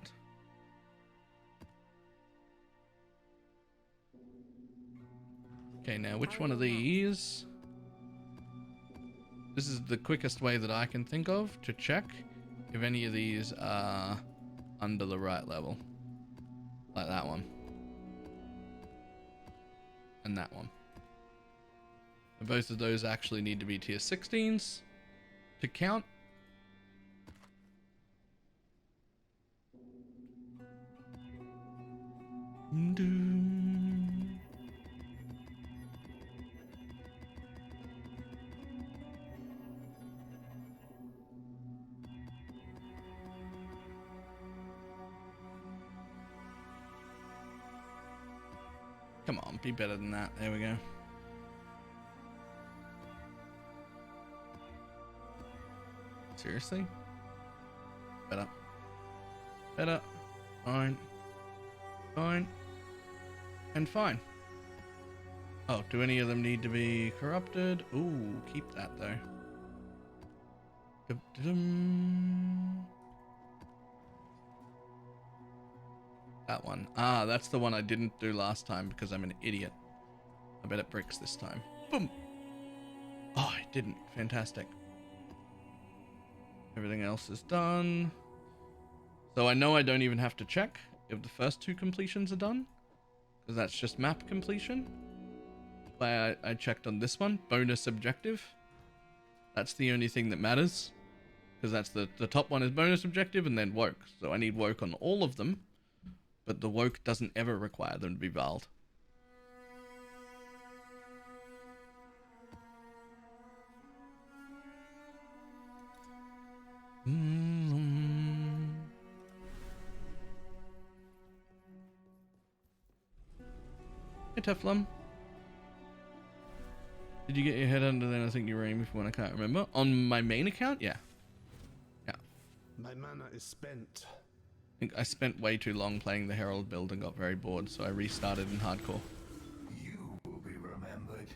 Okay, now which one of these? This is the quickest way that I can think of to check if any of these are under the right level. Like that one. And that one. And both of those actually need to be tier 16s to count. Come on, be better than that. There we go. Seriously? Better. Better. Fine. Fine. And fine. Oh, do any of them need to be corrupted? Ooh, keep that though. Dum-dum-dum. That one. Ah, that's the one I didn't do last time because I'm an idiot. I bet it bricks this time. Boom. Oh, I didn't. Fantastic. Everything else is done. So I know I don't even have to check if the first two completions are done, because that's just map completion. But I checked on this one, bonus objective. That's the only thing that matters, because that's the top one is bonus objective and then woke. So I need woke on all of them, but the woke doesn't ever require them to be valed. Hey Teflon. Did you get your head under then? I think you were aiming for one. I can't remember. On my main account? Yeah. Yeah. My mana is spent. I think I spent way too long playing the Herald build and got very bored, so I restarted in hardcore. You will be remembered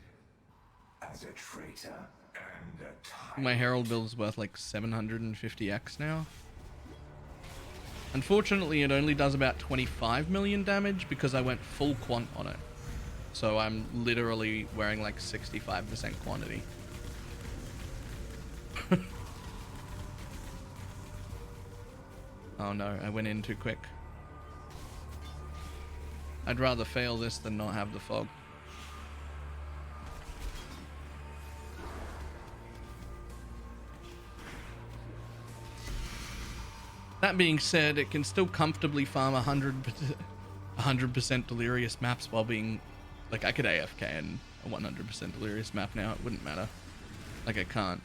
as a traitor and a tyrant. My Herald build is worth like 750x now. Unfortunately, it only does about 25 million damage because I went full quant on it. So I'm literally wearing like 65% quantity. Oh no, I went in too quick. I'd rather fail this than not have the fog. That being said, it can still comfortably farm 100% delirious maps while being... Like, I could AFK in a 100% delirious map now. It wouldn't matter. Like, I can't.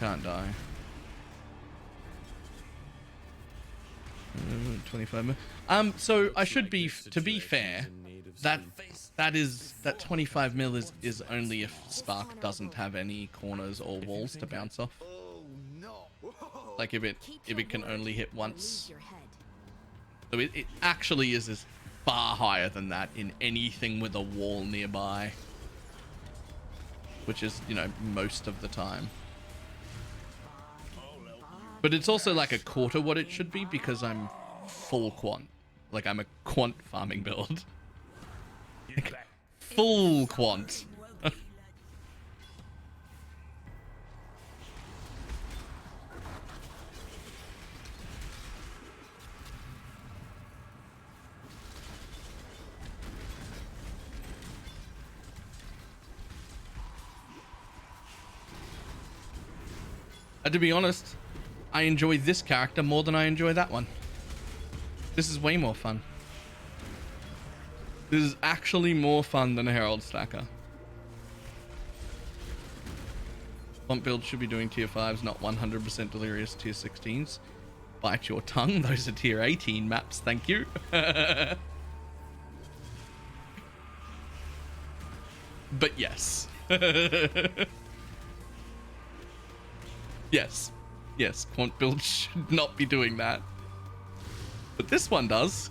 Can't die. 25 mil. So I should be, to be fair, that 25 mil is only if Spark doesn't have any corners or walls to bounce off. Like if it can only hit once. So it actually is far higher than that in anything with a wall nearby, which is, you know, most of the time. But it's also like a quarter what it should be because I'm full quant. Like I'm a quant farming build. Like, full quant. To be honest, I enjoy this character more than I enjoy that one. This is way more fun. This is actually more fun than a Herald Stacker. Font build should be doing tier 5s, not 100% delirious tier 16s. Bite your tongue, those are tier 18 maps, thank you. But yes. Yes. Yes, quant build should not be doing that. But this one does.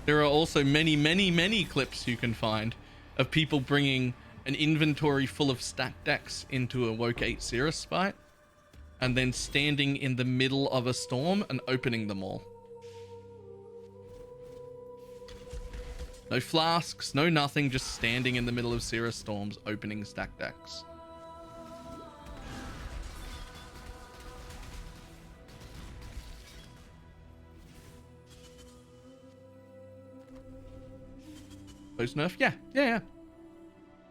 There are also many clips you can find of people bringing an inventory full of stacked decks into a Woke 8 Cirrus fight and then standing in the middle of a storm and opening them all. No flasks, no nothing, just standing in the middle of Cirrus storms, opening stacked decks. Post nerf? Yeah.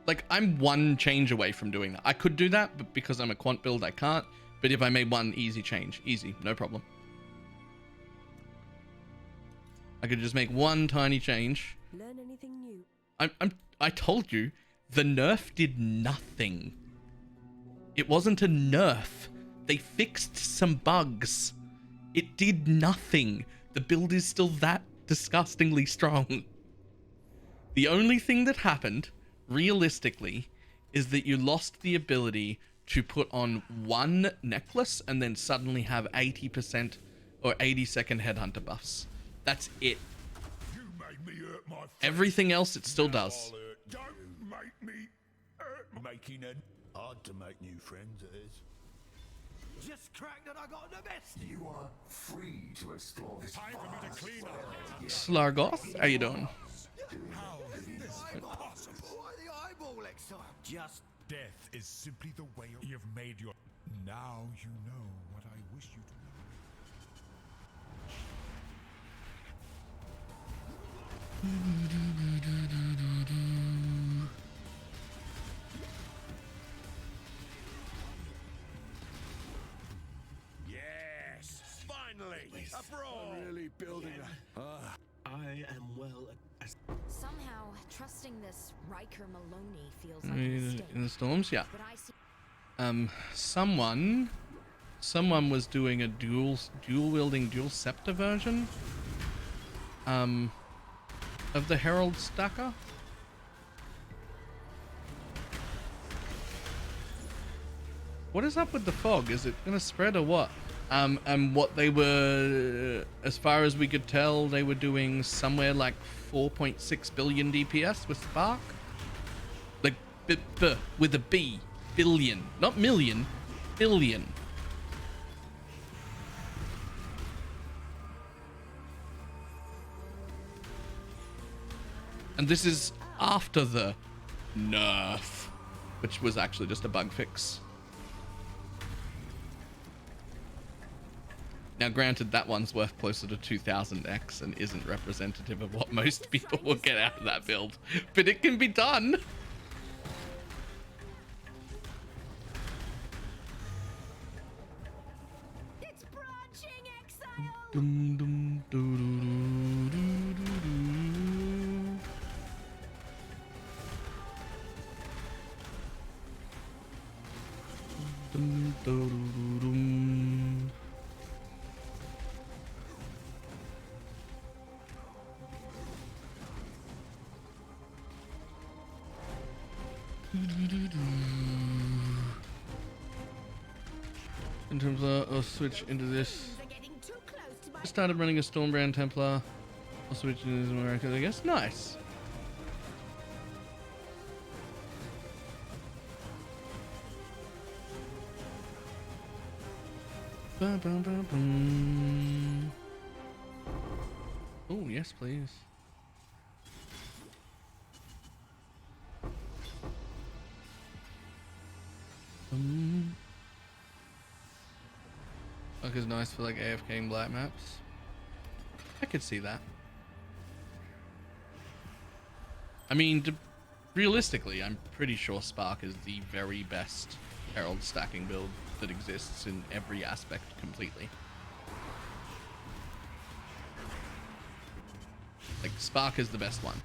Like, I'm one change away from doing that. I could do that, but because I'm a quant build, I can't. But if I made one easy change, easy, no problem. I could just make one tiny change. Learn anything new? I told you, the nerf did nothing. It wasn't a nerf. They fixed some bugs. It did nothing. The build is still that disgustingly strong. The only thing that happened, realistically, is that you lost the ability to put on one necklace and then suddenly have 80% or 80-second headhunter buffs. That's it. You made me hurt my Everything else it still does. Don't make me hurt. Making it hard to make new friends, it is. Just cracked that I got the best. You are free to explore this Time for me to clean up. Slargoth, how you doing? How is this possible? Why the eyeball exile? Just Death is simply the way you've made your... Now you know what I wish you to know. Yes, finally, a brawl. Really building a... I am well... Somehow, trusting this Riker Maloney feels like a mistake. In the storms, yeah. But I see Someone was doing a dual wielding dual scepter version of the Herald Stacker. What is up with the fog? Is it gonna spread or what? And what they were, as far as we could tell, they were doing somewhere like 4.6 billion DPS with Spark. Like, with a B. Billion. Not million. Billion. And this is after the nerf, which was actually just a bug fix. Now, granted, that one's worth closer to 2000x and isn't representative of what most people will get out of that build, but it can be done. it's branching exile. Dum, dum, doo, doo, doo, doo, doo, doo. Dum, doo, doo, doo, dum. In terms of, I'll switch into this. They're getting too close to my I started running a Stormbrand Templar. I'll switch into this America, I guess. Nice. Ba, ba, ba, bum. Oh, yes, please. Luck is nice for like AFK and black maps. I could see that. I mean, realistically, I'm pretty sure Spark is the very best Herald stacking build that exists in every aspect completely. Like, Spark is the best one.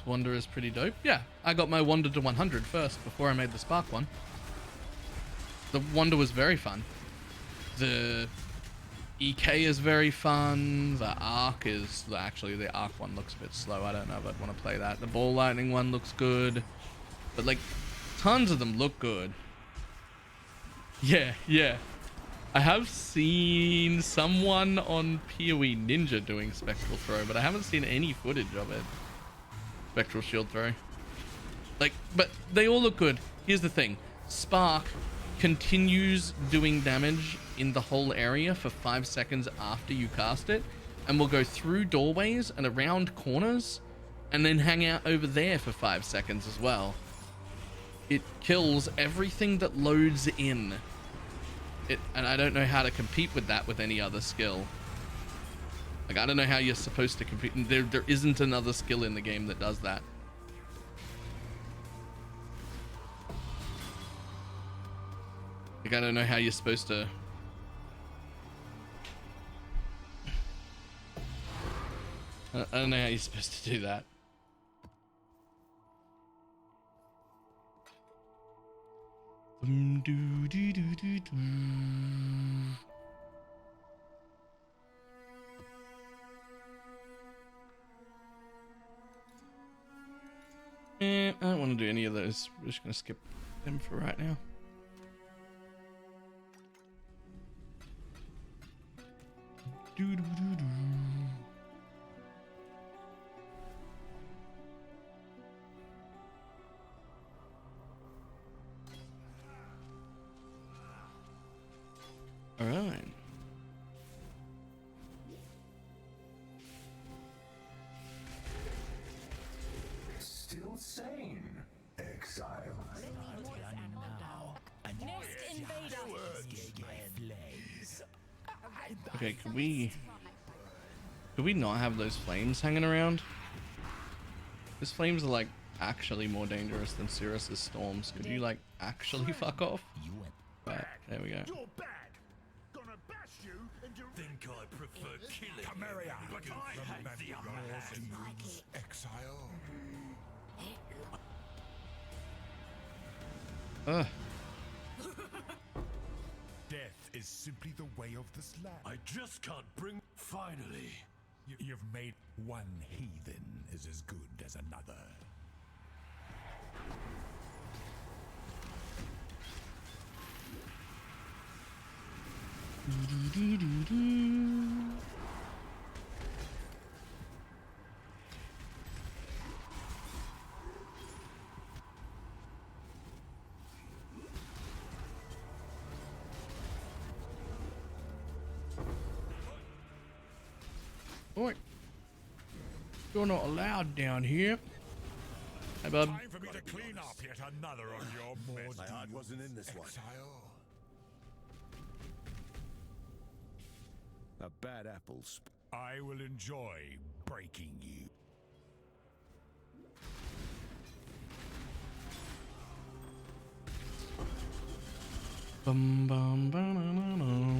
Wander is pretty dope. Yeah, I got my Wander to 100 first before I made the Spark one. The Wander was very fun. The EK is very fun. The Arc is... Actually, the Arc one looks a bit slow. I don't know if I'd want to play that. The Ball Lightning one looks good. But, like, tons of them look good. Yeah, yeah. I have seen someone on PoE Ninja doing Spectral Throw, but I haven't seen any footage of it. Spectral Shield Throw. Like, but they all look good. Here's the thing. Spark continues doing damage in the whole area for 5 seconds after you cast it, and will go through doorways and around corners, and then hang out over there for 5 seconds as well. It kills everything that loads in. And I don't know how to compete with that with any other skill. Like, I don't know how you're supposed to compete. There isn't another skill in the game that does that. Like, I don't know how you're supposed to... I don't know how you're supposed to do that. I don't want to do any of those. We're just going to skip them for right now. All right. Still sane, exile. Okay, could we not have those flames hanging around? Those flames are like actually more dangerous than Cirrus's storms. Could you like actually fuck off? Right, there we go. You're bad. Gonna bash you and you think I prefer killing Chimera, but I hate the other hand. Exile. Ugh. Death is simply the way of this land. I just can't bring... Finally. You've made one heathen is as good as another. Boy, you're not allowed down here. Hey, bub. Time for me to clean up yet another of your mess. My heart wasn't in this one. Exile. A bad apple. I will enjoy breaking you. Bum, bum, ba-na-na-na.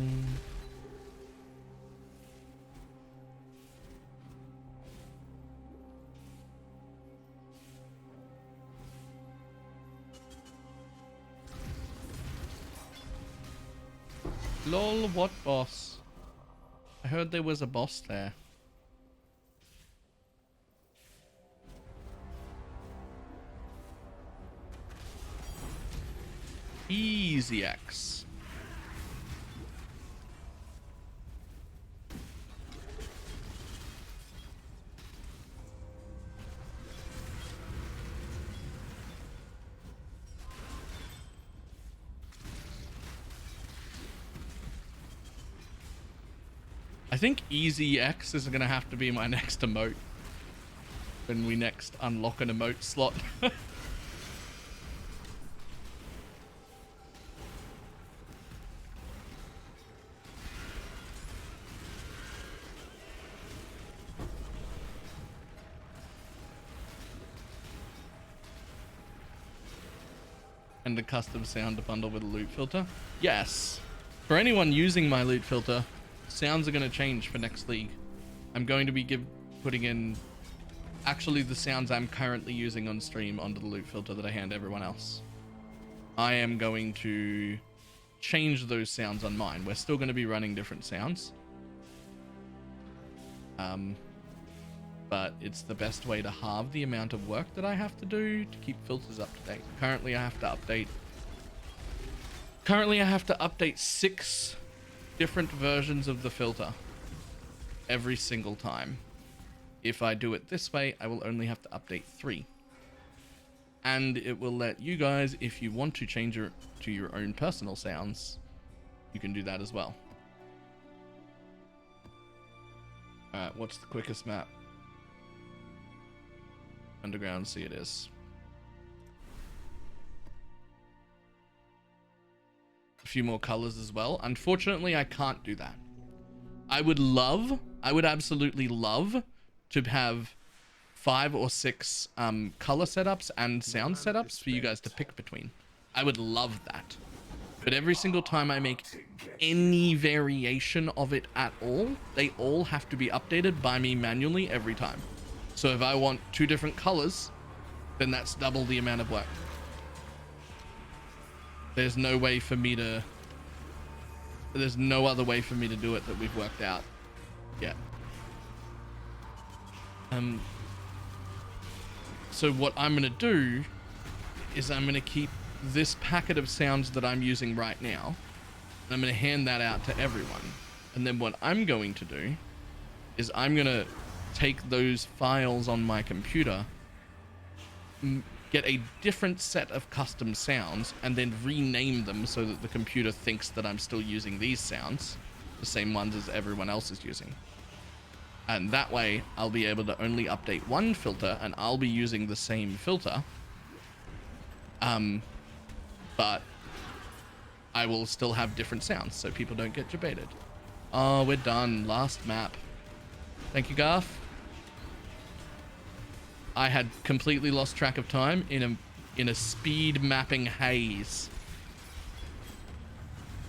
Lol, what boss? I heard there was a boss there. Easy X. I think Easy X is going to have to be my next emote when we next unlock an emote slot. And the custom sound to bundle with a loot filter. Yes. For anyone using my loot filter, sounds are going to change for next league. I'm going to be putting in actually the sounds I'm currently using on stream onto the loop filter that I hand everyone else. I am going to change those sounds on mine. We're still going to be running different sounds. But it's the best way to halve the amount of work that I have to do to keep filters up to date. Currently I have to update 6 different versions of the filter every single time. If I do it this way, I will only have to update 3. And it will let you guys, if you want to change it to your own personal sounds, you can do that as well. Alright, what's the quickest map? Underground, see it is. A few more colors as well. Unfortunately, I can't do that. I would absolutely love to have 5 or 6 color setups and sound setups for you guys to pick between. I would love that. But every single time I make any variation of it at all, they all have to be updated by me manually every time. So if I want 2 different colors, then that's double the amount of work. There's no other way for me to do it that we've worked out yet. So what I'm going to do is I'm going to keep this packet of sounds that I'm using right now, and I'm going to hand that out to everyone. And then what I'm going to do is I'm going to take those files on my computer, get a different set of custom sounds, and then rename them so that the computer thinks that I'm still using these sounds, the same ones as everyone else is using. And that way I'll be able to only update one filter, and I'll be using the same filter. But I will still have different sounds so people don't get debated. Oh, we're done. Last map. Thank you, Garth. I had completely lost track of time in a speed mapping haze.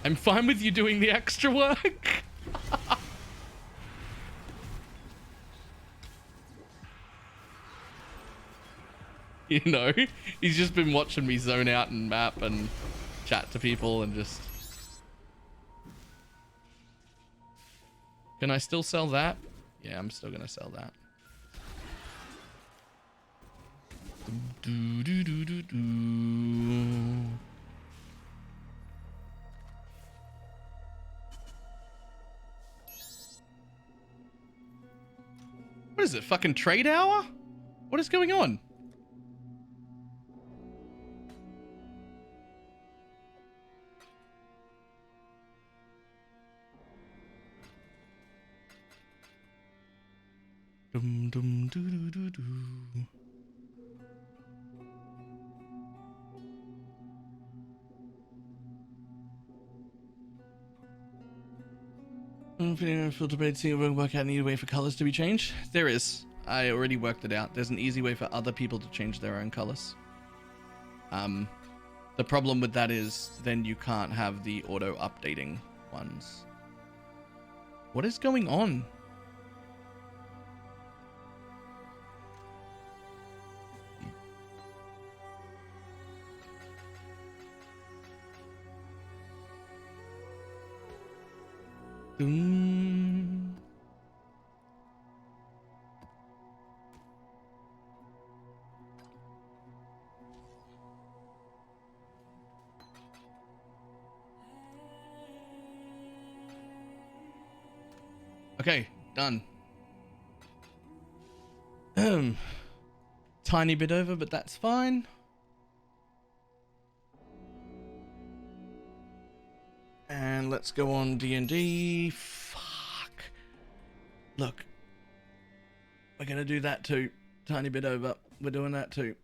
I'm fine with you doing the extra work. You know, he's just been watching me zone out and map and chat to people and just... Can I still sell that? Yeah, I'm still gonna sell that. What is it, fucking trade hour? What is going on? Dum dum doo doo doo doo. Filter bed, see won't work out an easy way for colors to be changed. There is. I already worked it out. There's an easy way for other people to change their own colors. The problem with that is then you can't have the auto updating ones. What is going on? Okay, done. Tiny bit over, but that's fine. And let's go on D&D. Fuck. Look. We're gonna do that too. Tiny bit over. We're doing that too.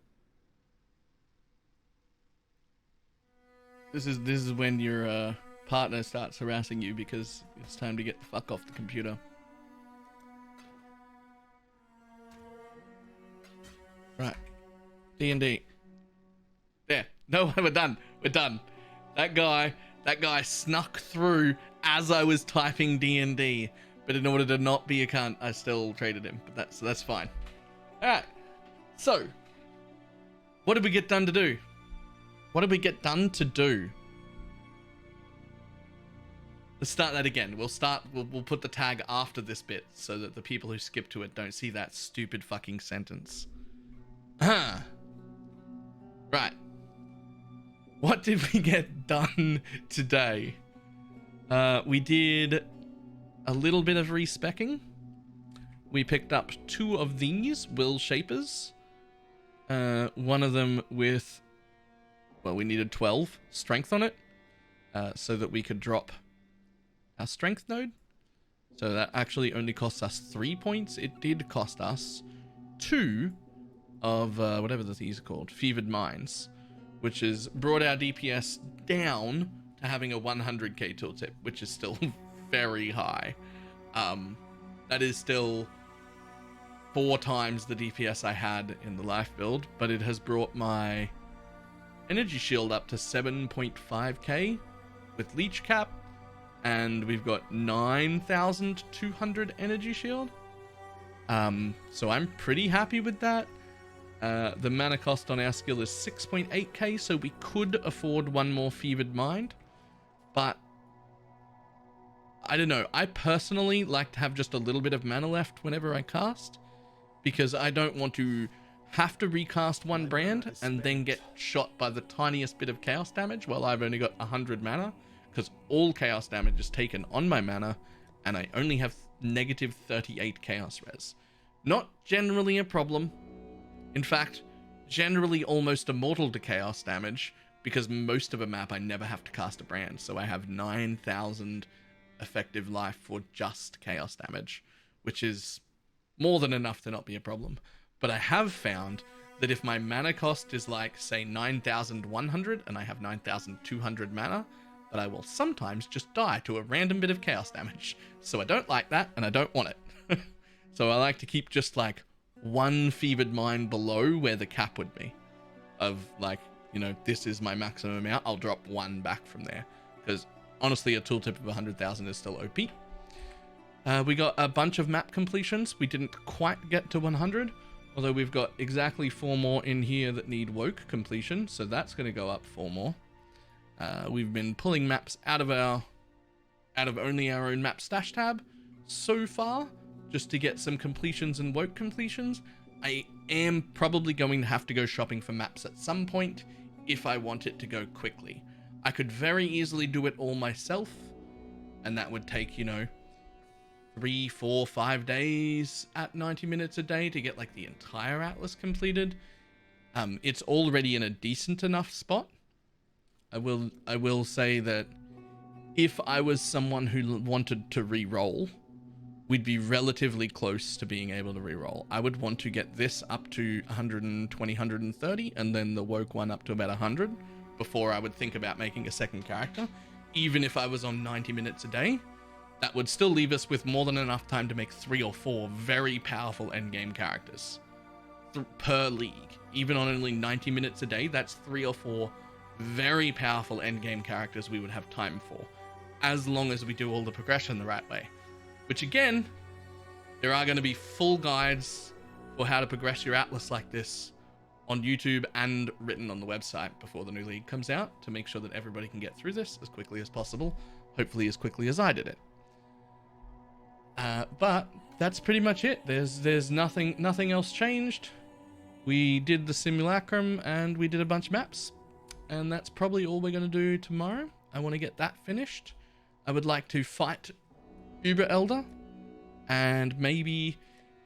This is when your partner starts harassing you because it's time to get the fuck off the computer. Right. D&D. There. No, we're done. We're done. That guy snuck through as I was typing D&D, but in order to not be a cunt, I still traded him. But that's fine. Alright. So, what did we get done to do? What did we get done to do? Let's start that again. We'll put the tag after this bit so that the people who skip to it don't see that stupid fucking sentence. Right. What did we get done today? We did a little bit of respecking. We picked up 2 of these will shapers. One of them with, well, we needed 12 strength on it, so that we could drop our strength node. So that actually only costs us 3 points. It did cost us 2 of whatever these are called, fevered mines, which has brought our DPS down to having a 100k tooltip, which is still very high. That is still 4 times the DPS I had in the life build, but it has brought my energy shield up to 7.5k with leech cap, and we've got 9,200 energy shield. So I'm pretty happy with that. The mana cost on our skill is 6.8k, so we could afford 1 more fevered mind, but I don't know. I personally like to have just a little bit of mana left whenever I cast, because I don't want to have to recast one brand and then get shot by the tiniest bit of chaos damage while I've only got 100 mana, because all chaos damage is taken on my mana and I only have negative 38 chaos res. Not generally a problem. In fact, generally almost immortal to chaos damage, because most of a map I never have to cast a brand, so I have 9,000 effective life for just chaos damage, which is more than enough to not be a problem. But I have found that if my mana cost is like, say, 9,100 and I have 9,200 mana, that I will sometimes just die to a random bit of chaos damage. So I don't like that, and I don't want it. So I like to keep just like 1 fevered mind below where the cap would be. Of like, you know, this is my maximum amount, I'll drop 1 back from there. Because honestly, a tooltip of 100,000 is still OP. We got a bunch of map completions. We didn't quite get to 100, although we've got exactly 4 more in here that need woke completion, so that's going to go up 4 more. We've been pulling maps out of only our own map stash tab so far, just to get some completions and woke completions. I am probably going to have to go shopping for maps at some point if I want it to go quickly. I could very easily do it all myself, and that would take, you know, 3, 4, 5 days at 90 minutes a day to get like the entire atlas completed. It's already in a decent enough spot. I will say that if I was someone who wanted to re-roll, we'd be relatively close to being able to re-roll. I would want to get this up to 120, 130, and then the woke one up to about 100 before I would think about making a second character. Even if I was on 90 minutes a day, that would still leave us with more than enough time to make 3 or 4 very powerful endgame characters per league. Even on only 90 minutes a day, that's 3 or 4 very powerful endgame characters we would have time for, as long as we do all the progression the right way. Which again, there are going to be full guides for how to progress your atlas like this on YouTube and written on the website before the new league comes out, to make sure that everybody can get through this as quickly as possible, hopefully as quickly as I did it. But that's pretty much it. There's nothing else changed. We did the simulacrum and we did a bunch of maps, and that's probably all we're going to do tomorrow. I want to get that finished. I would like to fight Uber Elder, and maybe,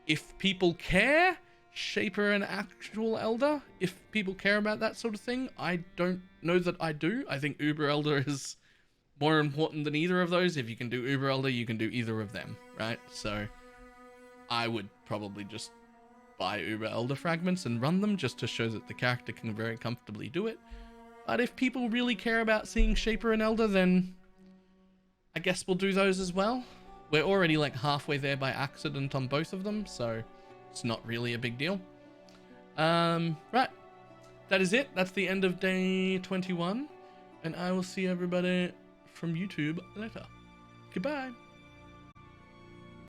if people care, Shaper an actual Elder, if people care about that sort of thing. I don't know that I do. I think Uber Elder is more important than either of those. If you can do Uber Elder, you can do either of them, right? So I would probably just buy Uber Elder fragments and run them, just to show that the character can very comfortably do it. But if people really care about seeing Shaper and Elder, then I guess we'll do those as well. We're already like halfway there by accident on both of them, so it's not really a big deal. Right. That is it. That's the end of day 21. And I will see everybody from YouTube later. Goodbye.